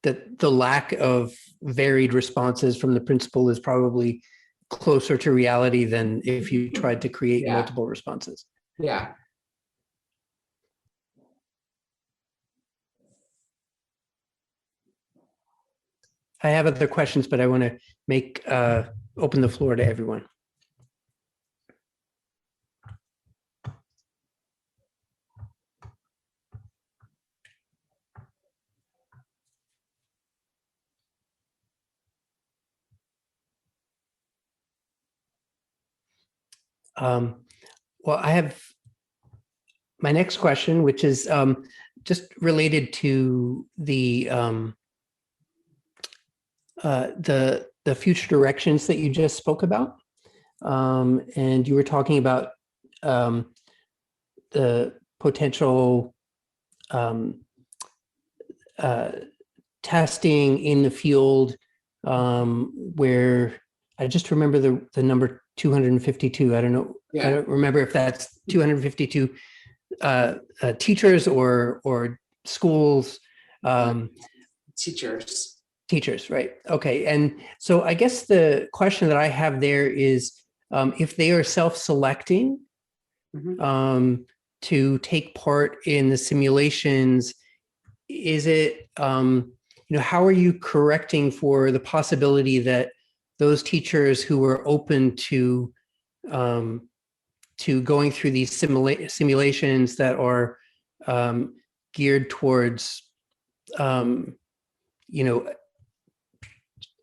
Speaker 1: the lack of varied responses from the principal is probably closer to reality than if you tried to create multiple responses.
Speaker 3: Yeah.
Speaker 1: I have other questions, but I want to make open the floor to everyone. Well, I have my next question, which is just related to the future directions that you just spoke about, and you were talking about the potential testing in the field, where I just remember the number 252. I don't know.
Speaker 3: Yeah.
Speaker 1: I don't remember if that's 252 teachers or schools. Teachers, right? Okay. And so I guess the question that I have there is, if they are self-selecting to take part in the simulations, is it, how are you correcting for the possibility that those teachers who are open to going through these simulations that are geared towards,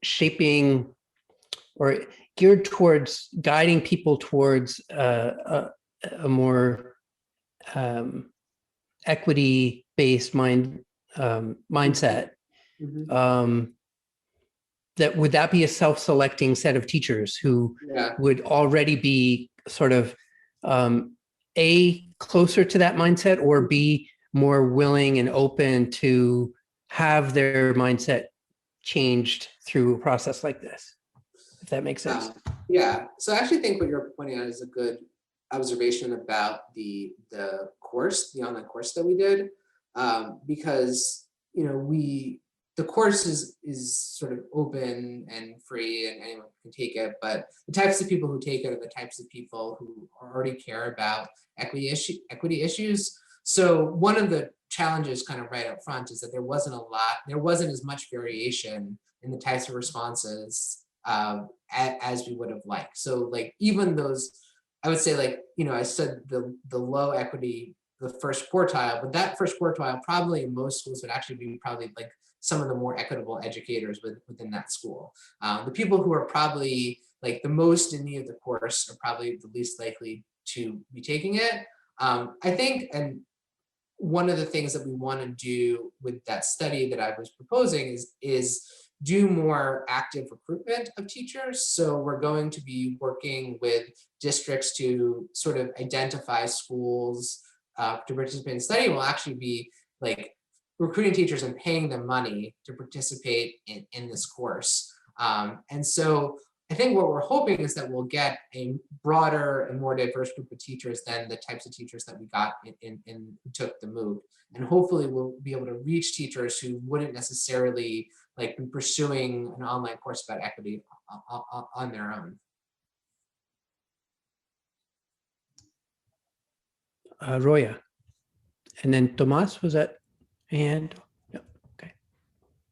Speaker 1: shaping or geared towards guiding people towards a more equity-based mindset, would that be a self-selecting set of teachers who would already be sort of A, closer to that mindset, or B, more willing and open to have their mindset changed through a process like this, if that makes sense?
Speaker 3: Yeah, so I actually think what you're pointing out is a good observation about the course, the online course that we did, because the course is sort of open and free and anyone can take it, but the types of people who take it are the types of people who already care about equity issues. So one of the challenges kind of right up front is that there wasn't as much variation in the types of responses as we would have liked. So like even those, I would say like, I said the low equity, the first quartile, but that first quartile probably in most schools would actually be probably like some of the more equitable educators within that school. The people who are probably like the most in need of the course are probably the least likely to be taking it. I think, and one of the things that we want to do with that study that I was proposing is do more active recruitment of teachers. So we're going to be working with districts to sort of identify schools to participate in the study. We'll actually be like recruiting teachers and paying them money to participate in this course. And so I think what we're hoping is that we'll get a broader and more diverse group of teachers than the types of teachers that we got in who took the MOOC. And hopefully we'll be able to reach teachers who wouldn't necessarily like be pursuing an online course about equity on their own.
Speaker 1: Roya. And then Tomas, was that hand? No. Okay.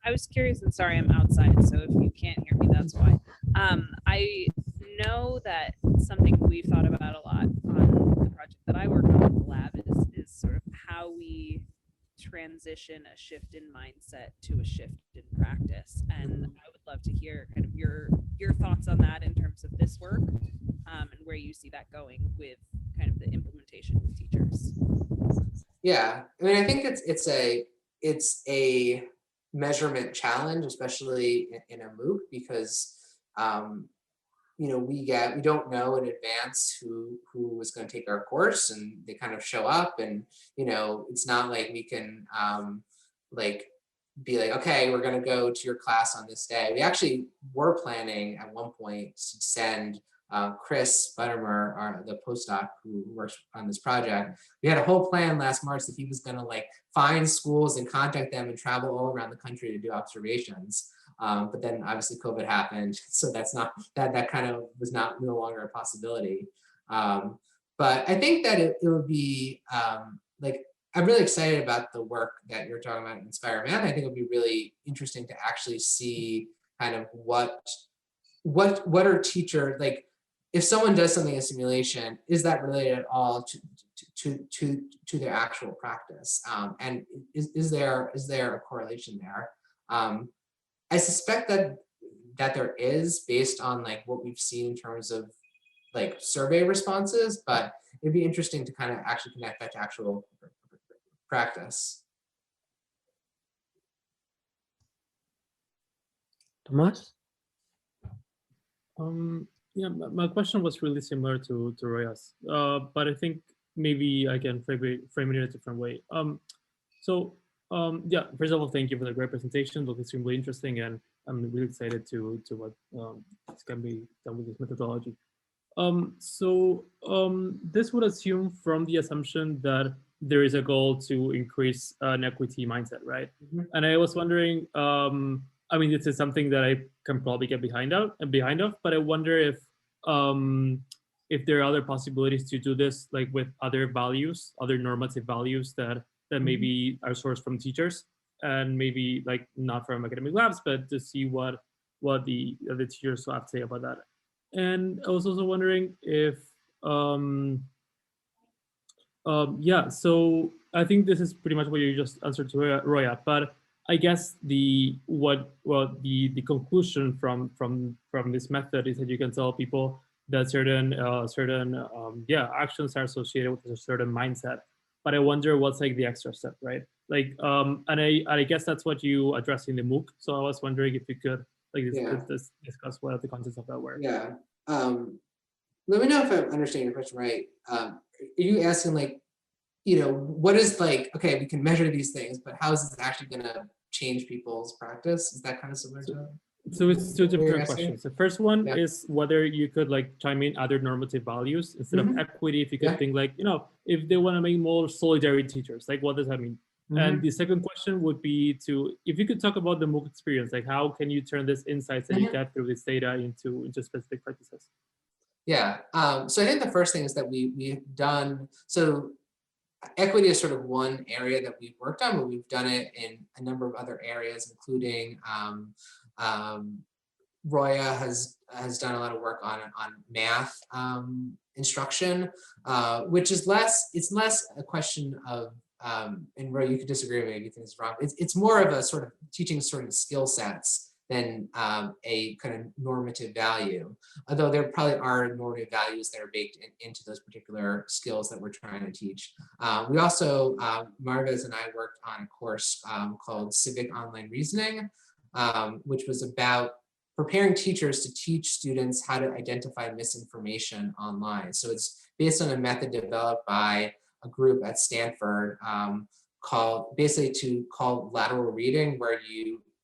Speaker 5: I was curious, and sorry, I'm outside, so if you can't hear me, that's why. I know that something we've thought about a lot on the project that I work on in the lab is sort of how we transition a shift in mindset to a shift in practice. And I would love to hear kind of your thoughts on that in terms of this work, and where you see that going with kind of the implementation with teachers.
Speaker 3: Yeah, I mean, I think it's a it's a measurement challenge, especially in a MOOC, because we don't know in advance who is going to take our course, and they kind of show up, and it's not like we can like be like, okay, we're going to go to your class on this day. We actually were planning at one point to send Chris Buttermer, the postdoc who works on this project. We had a whole plan last March that he was going to like find schools and contact them and travel all around the country to do observations. But then obviously COVID happened, so that's not that kind of was no longer a possibility. But I think that it would be like, I'm really excited about the work that you're talking about in Inspire Math. I think it would be really interesting to actually see kind of what are teachers like. If someone does something in simulation, is that related at all to their actual practice? And is there a correlation there? I suspect that there is, based on like what we've seen in terms of like survey responses, but it'd be interesting to kind of actually connect that to actual practice.
Speaker 1: Tomas?
Speaker 6: Yeah, my question was really similar to Roya's, but I think maybe I can frame it in a different way. Yeah, first of all, thank you for the great presentation. It looks extremely interesting, and I'm really excited to what can be done with this methodology. This would assume from the assumption that there is a goal to increase an equity mindset, right? Mm-hmm. And I was wondering, I mean, this is something that I can probably get behind of, but I wonder if there are other possibilities to do this, like with other values, other normative values that maybe are sourced from teachers, and maybe like not from academic labs, but to see what the teachers have to say about that. And I was also wondering if, yeah, so I think this is pretty much what you just answered to Roya, but I guess the conclusion from this method is that you can tell people that certain actions are associated with a certain mindset. But I wonder what's like the extra step, right? Like, and I guess that's what you address in the MOOC. So I was wondering if you could like discuss what the contents of that were.
Speaker 3: Yeah. Let me know if I'm understanding your question right. Are you asking like, what is like, okay, we can measure these things, but how is this actually going to change people's practice? Is that kind of similar to it?
Speaker 6: So it's two different questions. The first one is whether you could like chime in other normative values instead of equity. If you could think like, if they want to make more solidarity teachers, like what does that mean? And the second question would be if you could talk about the MOOC experience, like how can you turn this insights that you get through this data into specific practices?
Speaker 3: Yeah. So I think the first thing is that we've done, so equity is sort of one area that we've worked on, but we've done it in a number of other areas, including Roya has done a lot of work on math instruction, which is less a question of, and Roya, you could disagree with me if you think it's wrong. It's more of a sort of teaching certain skill sets than a kind of normative value, although there probably are normative values that are baked into those particular skills that we're trying to teach. We also, Marvez and I worked on a course called Civic Online Reasoning, which was about preparing teachers to teach students how to identify misinformation online. So it's based on a method developed by a group at Stanford called lateral reading, where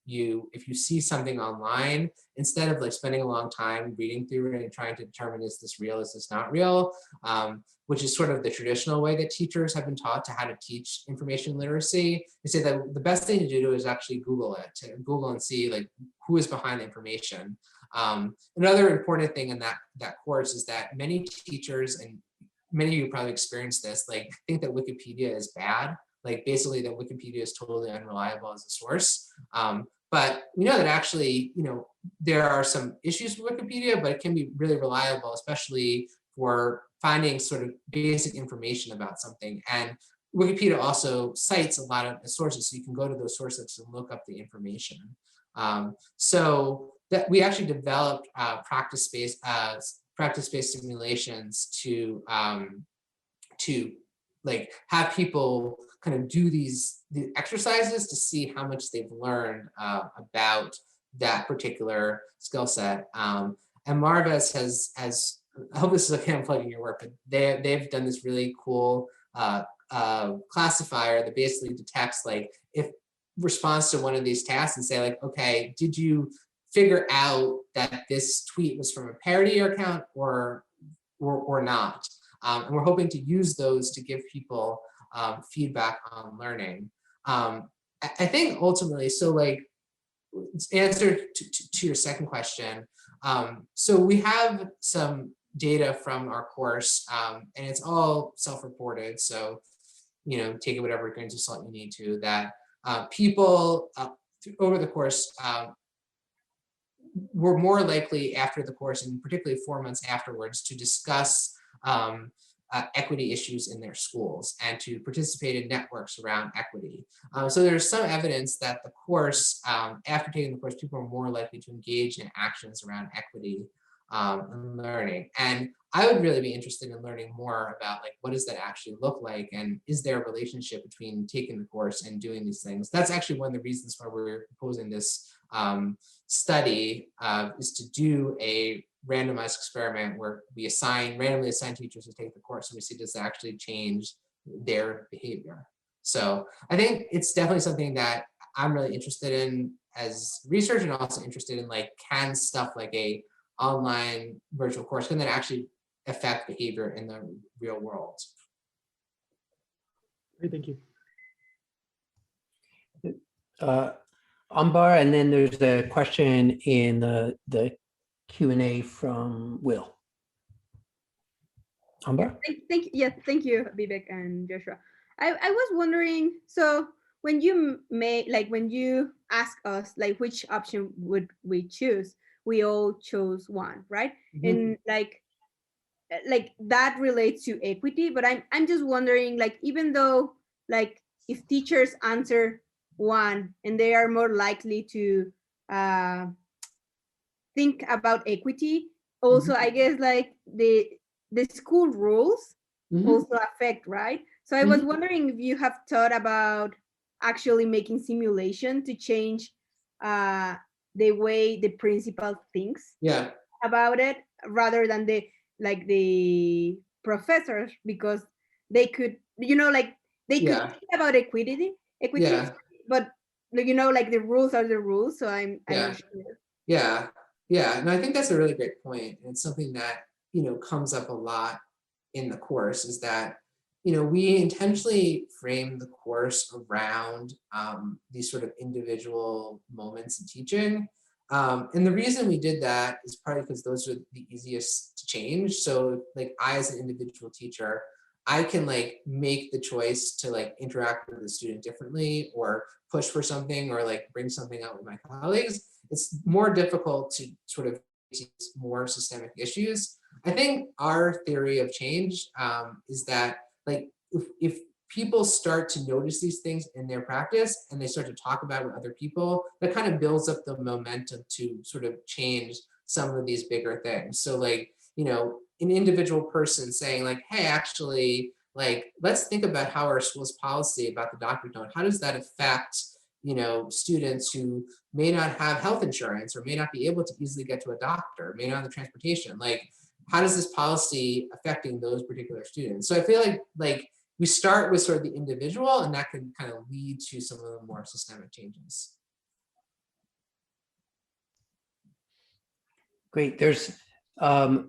Speaker 3: if you see something online, instead of like spending a long time reading through it and trying to determine, is this real, is this not real, which is sort of the traditional way that teachers have been taught to how to teach information literacy, they say that the best thing to do is actually Google and see like who is behind the information. Another important thing in that course is that many teachers, and many of you probably experienced this, like think that Wikipedia is bad. Like basically that Wikipedia is totally unreliable as a source. But we know that actually, there are some issues with Wikipedia, but it can be really reliable, especially for finding sort of basic information about something. And Wikipedia also cites a lot of sources, so you can go to those sources and look up the information. So that we actually developed practice-based simulations to like have people kind of do the exercises to see how much they've learned about that particular skill set. And Marvez has, I hope this is okay, I'm plugging your work, but they've done this really cool classifier that basically detects like if responds to one of these tasks and say like, okay, did you figure out that this tweet was from a parody account or not? And we're hoping to use those to give people feedback on learning. I think ultimately, so like answer to your second question. So we have some data from our course and it's all self-reported. So, you know, take it whatever grains of salt you need to, that people over the course were more likely after the course, and particularly 4 months afterwards, to discuss equity issues in their schools and to participate in networks around equity. So there's some evidence that the course, after taking the course, people are more likely to engage in actions around equity and learning. And I would really be interested in learning more about like, what does that actually look like? And is there a relationship between taking the course and doing these things? That's actually one of the reasons why we're proposing this study is to do a randomized experiment where we randomly assign teachers to take the course and we see does it actually change their behavior. So I think it's definitely something that I'm really interested in as research, and also interested in like, can stuff like a online virtual course, can that actually affect behavior in the real world?
Speaker 6: Great, thank you.
Speaker 1: Ambar, and then there's a question in the Q&A from Will. Ambar?
Speaker 7: Thank you, Vivek and Joshua. I was wondering, so when you when you ask us like which option would we choose, we all chose one, right? Mm-hmm. And like that relates to equity, but I'm just wondering, like, even though like if teachers answer one and they are more likely to think about equity, also I guess like the school rules also affect, right? So I was wondering if you have thought about actually making simulation to change the way the principal thinks about it, rather than the professors, because they could, you know, like they could think about equity, but you know, like the rules are the rules. So I'm not sure.
Speaker 3: No, I think that's a really great point. And it's something that, you know, comes up a lot in the course, is that, you know, we intentionally frame the course around these sort of individual moments in teaching. And the reason we did that is partly because those are the easiest to change. So like I, as an individual teacher, I can like make the choice to like interact with the student differently, or push for something, or like bring something out with my colleagues. It's more difficult to sort of teach more systemic issues. I think our theory of change is that like if people start to notice these things in their practice and they start to talk about it with other people, that kind of builds up the momentum to sort of change some of these bigger things. So like, you know, an individual person saying like, hey, actually, like, let's think about how our school's policy about the doctor note, how does that affect, you know, students who may not have health insurance or may not be able to easily get to a doctor, may not have the transportation. Like, how does this policy affecting those particular students? So I feel like we start with sort of the individual, and that can kind of lead to some of the more systemic changes.
Speaker 1: Great. There's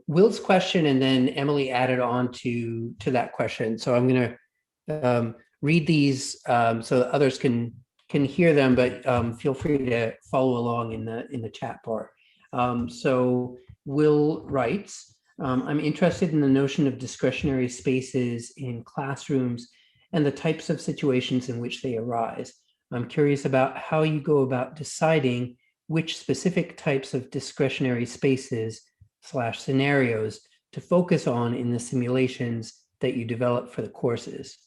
Speaker 1: Will's question, and then Emily added on to that question. So I'm going to read these so others can hear them, but feel free to follow along in the chat bar. So Will writes, I'm interested in the notion of discretionary spaces in classrooms and the types of situations in which they arise. I'm curious about how you go about deciding which specific types of discretionary spaces / scenarios to focus on in the simulations that you develop for the courses.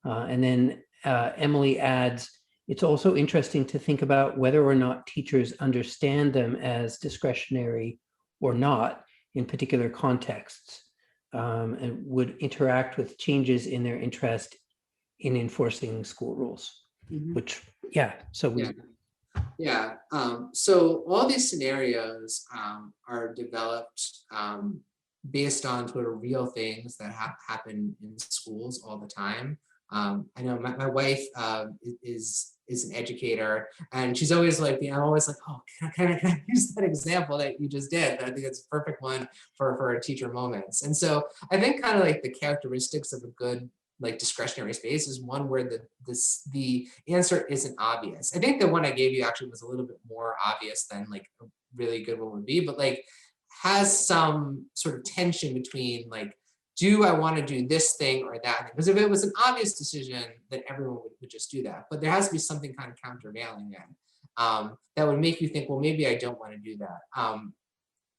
Speaker 1: And then Emily adds, it's also interesting to think about whether or not teachers understand them as discretionary or not in particular contexts, and would interact with changes in their interest in enforcing school rules,
Speaker 3: Mhm.
Speaker 1: which, yeah, so we,
Speaker 3: Yeah. So all these scenarios are developed based on sort of real things that happen in schools all the time. I know my wife is an educator, and she's always like, I'm always like, oh, can I use that example that you just did? I think it's a perfect one for teacher moments. And so I think kind of like the characteristics of a good like discretionary space is one where the answer isn't obvious. I think the one I gave you actually was a little bit more obvious than like a really good one would be, but like has some sort of tension between like, do I want to do this thing or that thing? Because if it was an obvious decision, then everyone would just do that. But there has to be something kind of countervailing that would make you think, well, maybe I don't want to do that.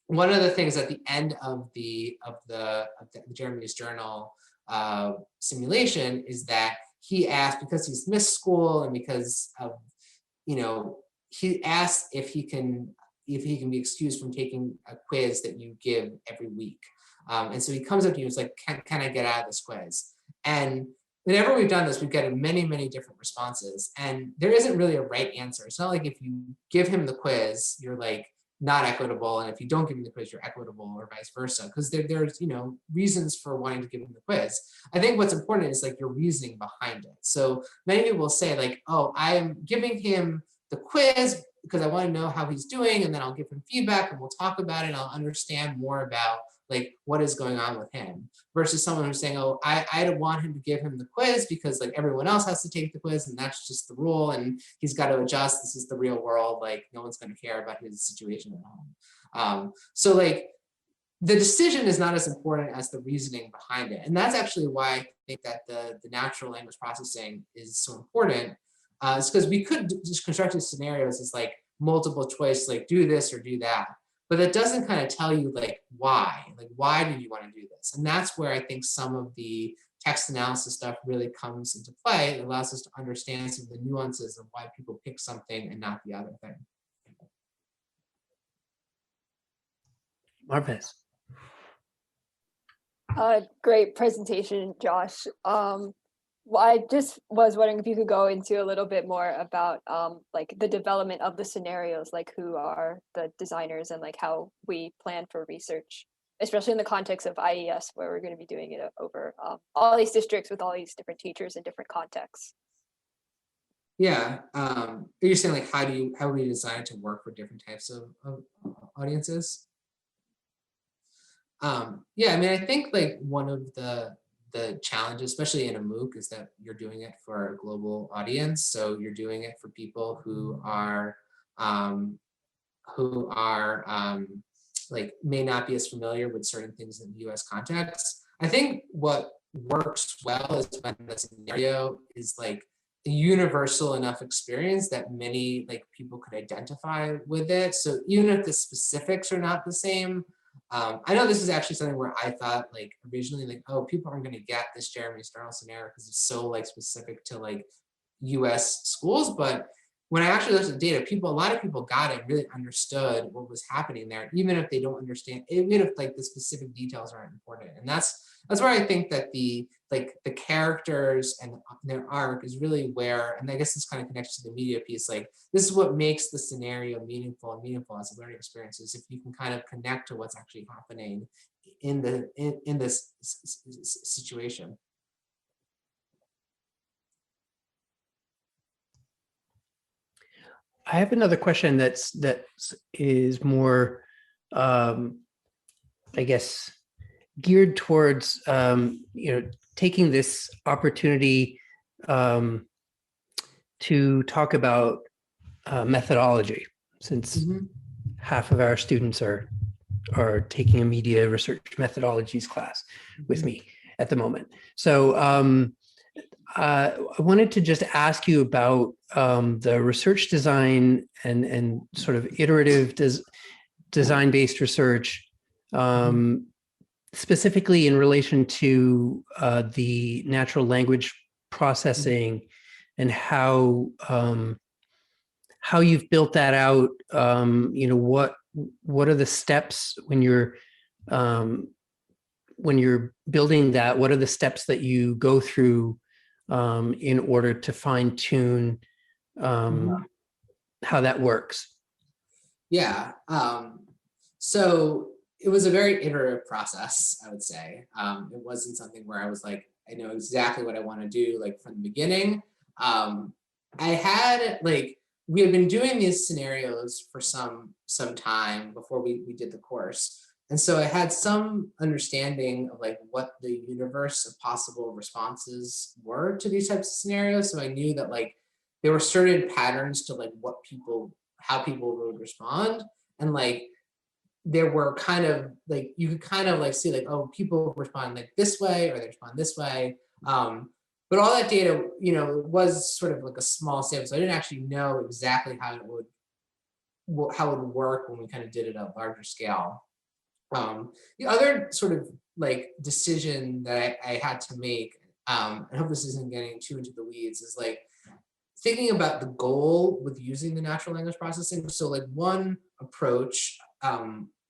Speaker 3: One of the things at the end of the Jeremy's journal simulation is that he asked, because he's missed school and because of, he asked if he can be excused from taking a quiz that you give every week. And so he comes up to you and is like, can I get out of this quiz? And whenever we've done this, we've gotten many, many different responses. And there isn't really a right answer. It's not like if you give him the quiz, you're like not equitable. And if you don't give him the quiz, you're equitable, or vice versa. Because there's reasons for wanting to give him the quiz. I think what's important is like your reasoning behind it. So many people will say like, oh, I am giving him the quiz because I want to know how he's doing, and then I'll give him feedback and we'll talk about it and I'll understand more about like what is going on with him, versus someone who's saying, oh, I don't want him to give him the quiz because like everyone else has to take the quiz and that's just the rule and he's got to adjust. This is the real world. Like no one's going to care about his situation at home. So like the decision is not as important as the reasoning behind it. And that's actually why I think that the natural language processing is so important. It's because we could just construct these scenarios as like multiple choice, like do this or do that. But that doesn't kind of tell you like why did you want to do this? And that's where I think some of the text analysis stuff really comes into play. It allows us to understand some of the nuances of why people pick something and not the other thing.
Speaker 1: Marvez.
Speaker 8: Great presentation, Josh. Well, I just was wondering if you could go into a little bit more about like the development of the scenarios, like who are the designers and like how we plan for research, especially in the context of IES, where we're going to be doing it over all these districts with all these different teachers in different contexts.
Speaker 3: Yeah, you're saying like how do we design it to work for different types of audiences? Yeah, I mean, I think like one of the challenges, especially in a MOOC, is that you're doing it for a global audience. So you're doing it for people who are like may not be as familiar with certain things in the US context. I think what works well is when the scenario is like a universal enough experience that many like people could identify with it. So even if the specifics are not the same, I know this is actually something where I thought like originally like, oh, people aren't going to get this Jeremy's journal scenario because it's so like specific to like US schools. But when I actually looked at the data, a lot of people got it, really understood what was happening there, even if they don't understand, even if like the specific details aren't important. And that's where I think that the characters and their arc is really where, and I guess this kind of connects to the media piece, like this is what makes the scenario meaningful as a learning experience, is if you can kind of connect to what's actually happening in this situation.
Speaker 1: I have another question that is more, I guess, geared towards taking this opportunity to talk about methodology, since half of our students are taking a media research methodologies class with me at the moment. So I wanted to just ask you about the research design and sort of iterative design-based research, specifically in relation to the natural language processing and how you've built that out. What are the steps when you're building that? What are the steps that you go through in order to fine tune how that works?
Speaker 3: Yeah. So it was a very iterative process, I would say. It wasn't something where I was like, I know exactly what I want to do, like from the beginning. I had like, we had been doing these scenarios for some time before we did the course. And so I had some understanding of like what the universe of possible responses were to these types of scenarios. So I knew that like there were certain patterns to like how people would respond. And like, there were kind of like, you could kind of like see like, oh, people respond like this way, or they respond this way. But all that data, you know, was sort of like a small sample. So I didn't actually know exactly how it would work when we kind of did it at a larger scale. The other sort of like decision that I had to make, I hope this isn't getting too into the weeds, is like thinking about the goal with using the natural language processing. So like one approach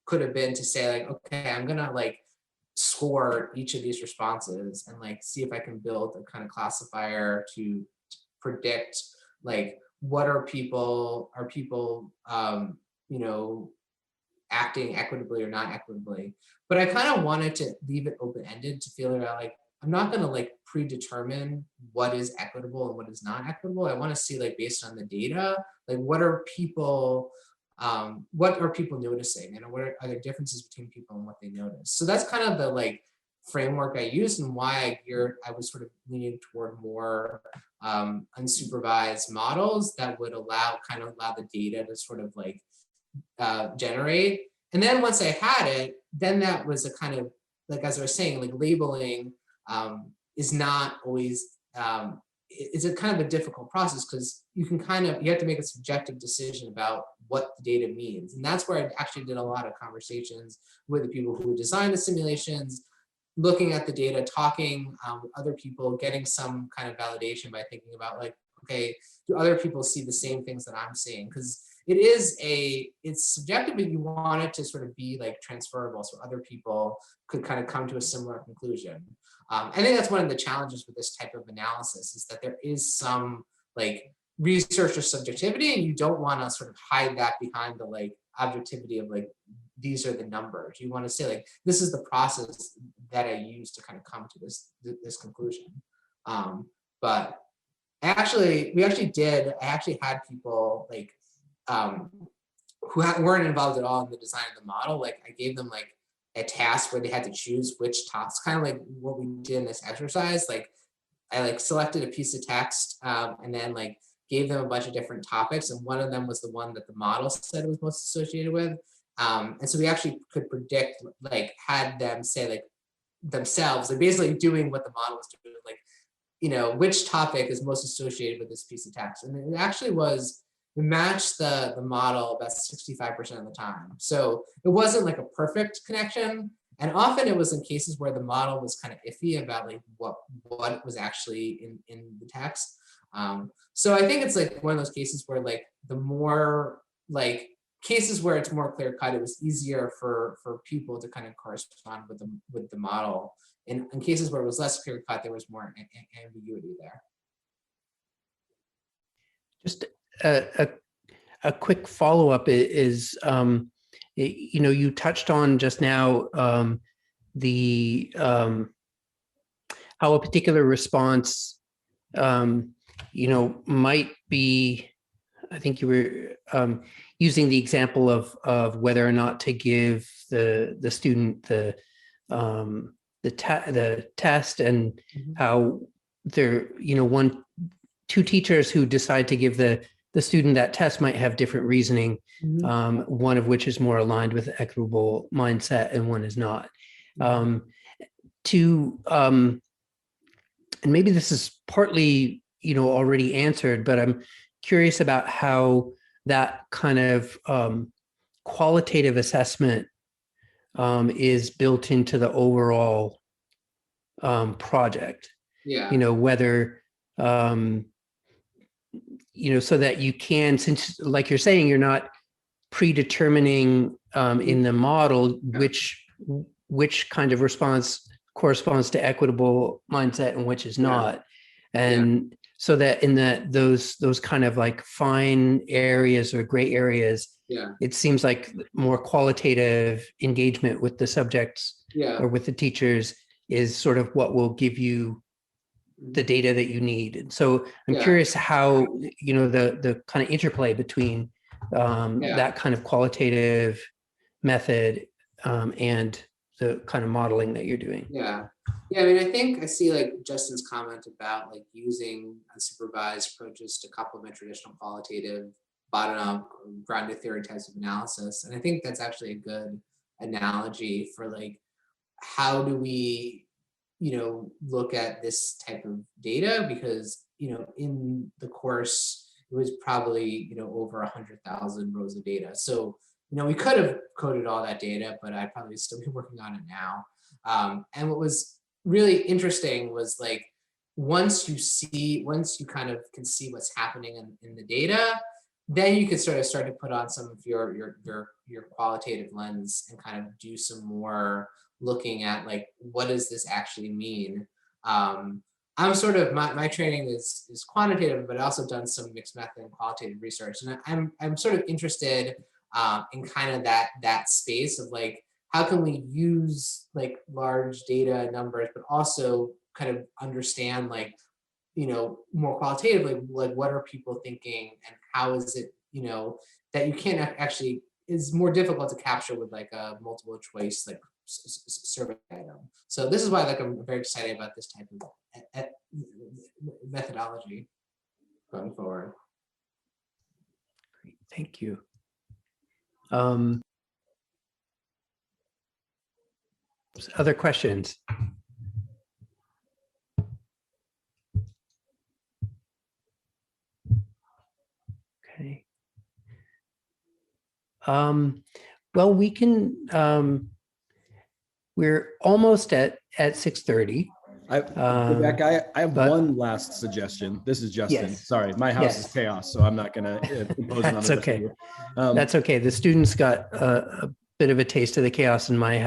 Speaker 3: could have been to say like, okay, I'm gonna like score each of these responses and like see if I can build a kind of classifier to predict like what are people you know, acting equitably or not equitably. But I kind of wanted to leave it open-ended to feel about like, I'm not going to like predetermine what is equitable and what is not equitable. I want to see like based on the data, like what are people noticing, and what are there differences between people and what they notice. So that's kind of the like framework I used, and why I was sort of leaning toward more unsupervised models that would allow the data to sort of like generate. And then once I had it, then that was a kind of like, as I was saying, like labeling is not always it's a kind of a difficult process, because you have to make a subjective decision about what the data means. And that's where I actually did a lot of conversations with the people who designed the simulations, looking at the data, talking with other people, getting some kind of validation by thinking about like, okay, do other people see the same things that I'm seeing? Because it's subjective, but you want it to sort of be like transferable, so other people could kind of come to a similar conclusion. I think that's one of the challenges with this type of analysis, is that there is some like researcher subjectivity, and you don't want to sort of hide that behind the like objectivity of like, these are the numbers. You want to say like, this is the process that I use to kind of come to this conclusion. But I actually had people like who weren't involved at all in the design of the model. Like I gave them like a task where they had to choose which topics, kind of like what we did in this exercise. Like I like selected a piece of text and then like gave them a bunch of different topics, and one of them was the one that the model said it was most associated with. And so we actually could predict, like had them say like themselves, like basically doing what the model was doing, like, you know, which topic is most associated with this piece of text. And it actually matched the model about 65% of the time. So it wasn't like a perfect connection. And often it was in cases where the model was kind of iffy about like what was actually in the text. So I think it's like one of those cases where like the more like cases where it's more clear cut, it was easier for people to kind of correspond with the model. In cases where it was less clear cut, there was more ambiguity there.
Speaker 1: Just a quick follow-up is, you know, you touched on just now the how a particular response, you know, might be, I think you were using the example of whether or not to give the student the test, and how there, you know, two teachers who decide to give the student that test might have different reasoning, one of which is more aligned with equitable mindset and one is not. And maybe this is partly, you know, already answered, but I'm curious about how that kind of qualitative assessment is built into the overall project.
Speaker 3: Yeah.
Speaker 1: You know, whether you know, so that you can, since like you're saying, you're not predetermining in the model which kind of response corresponds to equitable mindset and which is not. And so that in those kind of like fine areas or gray areas, it seems like more qualitative engagement with the subjects or with the teachers is sort of what will give you the data that you need. And so I'm curious how, the kind of interplay between that kind of qualitative method and the kind of modeling that you're doing.
Speaker 3: Yeah, I mean, I think I see like Justin's comment about like using unsupervised approaches to complement traditional qualitative bottom-up grounded theory types of analysis. And I think that's actually a good analogy for like, how do we, look at this type of data? Because, in the course, it was probably, over 100,000 rows of data. So, we could have coded all that data, but I'd probably still be working on it now. And what was really interesting was like, once you kind of can see what's happening in the data, then you can sort of put on some of your qualitative lens and kind of do some more looking at like, what does this actually mean? I'm sort of, my training is quantitative, but I also done some mixed method and qualitative research. And I'm sort of interested in kind of that space of like, how can we use like large data numbers, but also kind of understand like, more qualitatively, like what are people thinking and how is it, that you can't actually, is more difficult to capture with like a multiple choice like survey item. So this is why like I'm very excited about this type of methodology going forward.
Speaker 1: Great, thank you. Other questions? Okay. Well, we can, we're almost at 6:30.
Speaker 2: Rebecca, I have one last suggestion. This is Justin.
Speaker 1: Yes.
Speaker 2: Sorry, my house is chaos, so I'm not going to impose it on
Speaker 1: That's
Speaker 2: the rest
Speaker 1: okay.
Speaker 2: of you.
Speaker 1: That's okay. The students got a bit of a taste of the chaos in my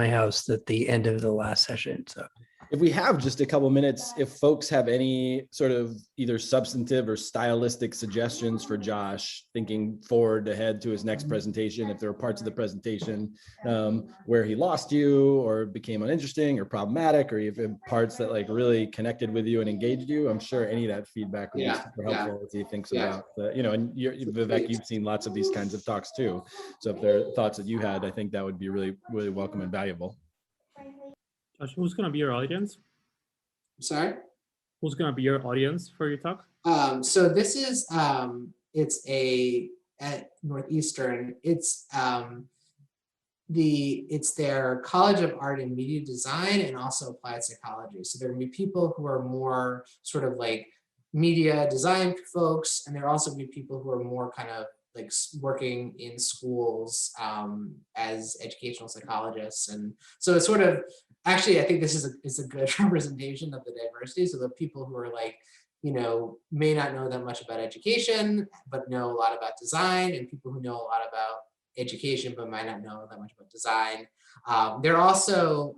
Speaker 1: house at the end of the last session. So
Speaker 2: if we have just a couple minutes, if folks have any sort of either substantive or stylistic suggestions for Josh, thinking forward ahead to his next presentation, if there are parts of the presentation where he lost you or became uninteresting or problematic, or even parts that like really connected with you and engaged you, I'm sure any of that feedback would be super helpful as he thinks about the, and Vivek, you've seen lots of these kinds of talks too. So if there are thoughts that you had, I think that would be really, really welcome and valuable.
Speaker 6: Josh, who's going to be your audience?
Speaker 3: Sorry?
Speaker 6: Who's going to be your audience for your talk?
Speaker 3: So this is, it's at Northeastern, it's their College of Art and Media Design and also Applied Psychology. So there are going to be people who are more sort of like media design folks, and there are also be people who are more kind of like working in schools as educational psychologists. And so it's sort of, actually, I think this is a good representation of the diversity. So the people who are like, may not know that much about education, but know a lot about design, and people who know a lot about education, but might not know that much about design. They're also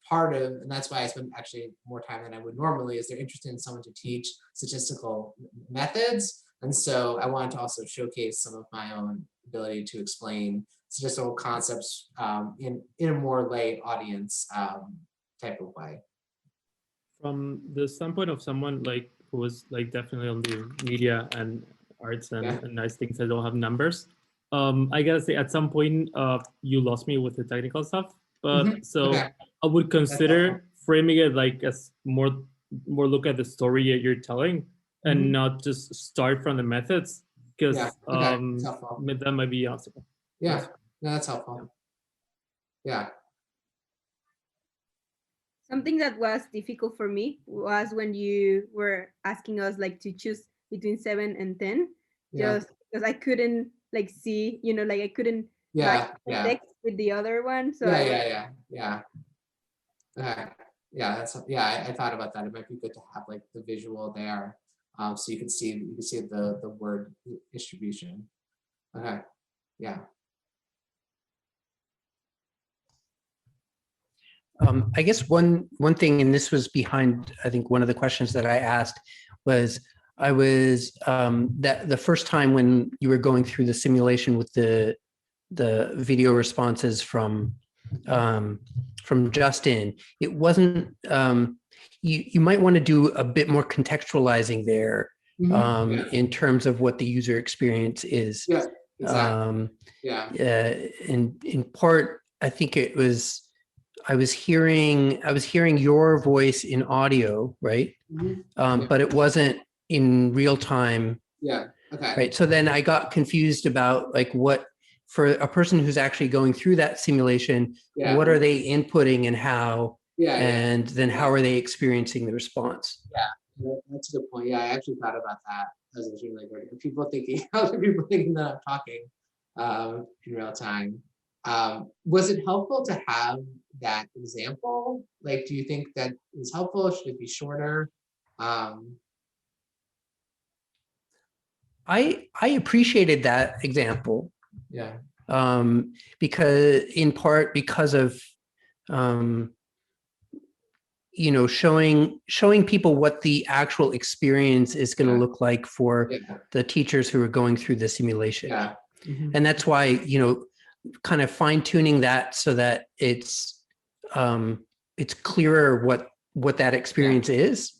Speaker 3: part of, and that's why I spend actually more time than I would normally, is they're interested in someone to teach statistical methods. And so I wanted to also showcase some of my own ability to explain statistical concepts in a more lay audience type of way.
Speaker 6: From the standpoint of someone like who was like definitely on the media and arts and nice things that don't have numbers, I gotta say at some point you lost me with the technical stuff, but I would consider framing it like as more look at the story you're telling and not just start from the methods, because that might be awesome.
Speaker 3: Yeah, no, that's helpful. Yeah.
Speaker 7: Something that was difficult for me was when you were asking us like to choose between 7 and 10, just because I couldn't like see, like I couldn't write the text with the other one. So
Speaker 3: Yeah. That's I thought about that. It might be good to have like the visual there, so you can see the word distribution. Okay. Yeah.
Speaker 1: I guess one thing, and this was behind, I think one of the questions that I asked was, I was that the first time when you were going through the simulation with the video responses from Justin, it wasn't, you might want to do a bit more contextualizing there in terms of what the user experience is.
Speaker 3: Yeah, exactly.
Speaker 1: In part, I think it was, I was hearing your voice in audio, right? But it wasn't in real time.
Speaker 3: Yeah. Okay.
Speaker 1: Right. So then I got confused about like what, for a person who's actually going through that simulation, what are they inputting and how? And then how are they experiencing the response?
Speaker 3: Yeah, that's a good point. Yeah, I actually thought about that as I was reading, like, are people thinking, how are people thinking that I'm talking in real time? Was it helpful to have that example? Like, do you think that is helpful? Should it be shorter?
Speaker 1: I appreciated that example.
Speaker 3: Yeah.
Speaker 1: Because in part because of showing people what the actual experience is going to look like for the teachers who are going through the simulation.
Speaker 3: Yeah.
Speaker 1: And that's why, kind of fine tuning that so that it's clearer what that experience is,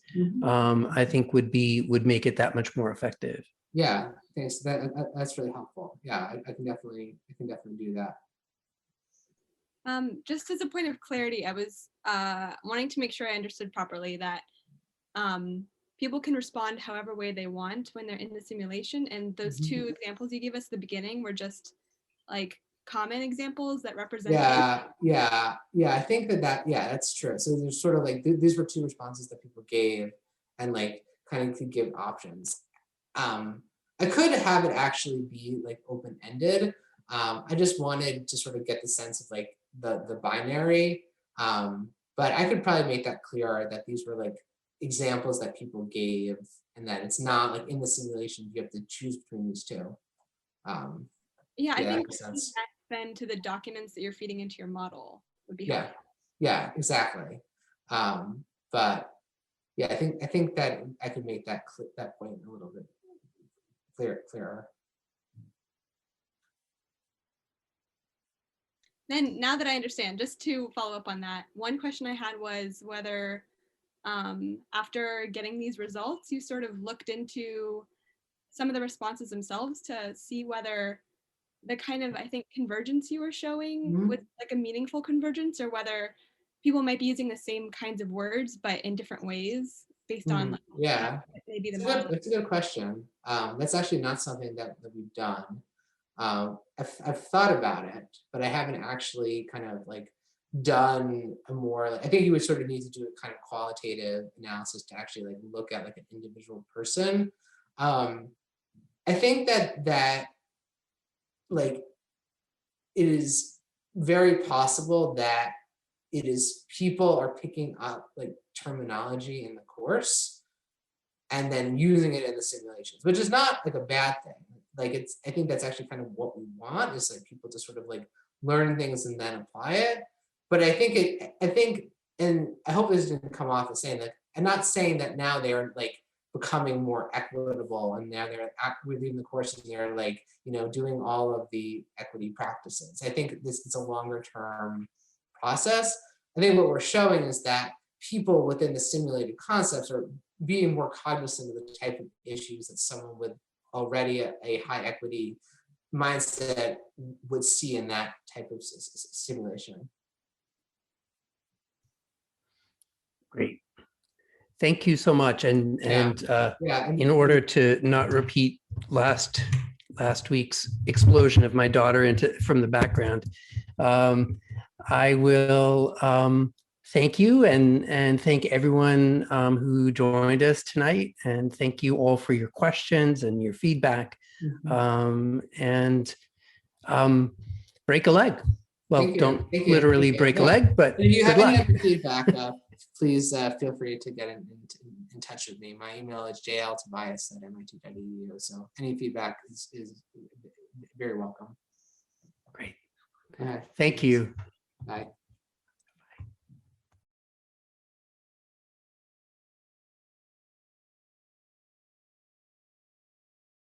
Speaker 1: I think would make it that much more effective.
Speaker 3: Yeah, thanks. That's really helpful. Yeah, I can definitely do that.
Speaker 9: Just as a point of clarity, I was wanting to make sure I understood properly that people can respond however way they want when they're in the simulation. And those two examples you gave us at the beginning were just like common examples that represent.
Speaker 3: Yeah. I think that's true. So there's sort of like, these were two responses that people gave and like kind of could give options. I could have it actually be like open-ended. I just wanted to sort of get the sense of like the binary, but I could probably make that clearer that these were like examples that people gave and that it's not like in the simulation you have to choose between these two.
Speaker 9: I think then to the documents that you're feeding into your model would be helpful.
Speaker 3: Yeah, exactly. But yeah, I think that I could make that point a little bit clearer.
Speaker 9: Then now that I understand, just to follow up on that, one question I had was whether after getting these results, you sort of looked into some of the responses themselves to see whether the kind of, I think, convergence you were showing was like a meaningful convergence, or whether people might be using the same kinds of words, but in different ways based on maybe the model.
Speaker 3: That's a good question. That's actually not something that we've done. I've thought about it, but I haven't actually kind of like done a more, I think you would sort of need to do a kind of qualitative analysis to actually like look at like an individual person. I think that like it is very possible that it is people are picking up like terminology in the course and then using it in the simulations, which is not like a bad thing. Like I think that's actually kind of what we want, is like people to sort of like learn things and then apply it. But I think, and I hope this didn't come off as saying that, I'm not saying that now they're like becoming more equitable and now they're within the course and they're like, doing all of the equity practices. I think this is a longer term process. I think what we're showing is that people within the simulated concepts are being more cognizant of the type of issues that someone with already a high equity mindset would see in that type of simulation.
Speaker 1: Great. Thank you so much. And in order to not repeat last week's explosion of my daughter from the background, I will thank you and thank everyone who joined us tonight, and thank you all for your questions and your feedback. Break a leg. Well, don't literally break a leg, but
Speaker 3: if you have
Speaker 1: good
Speaker 3: any
Speaker 1: luck.
Speaker 3: other feedback, please feel free to get in touch with me. My email is jltobias@mit.edu. So any feedback is very welcome.
Speaker 1: Great. Thank you.
Speaker 3: Bye.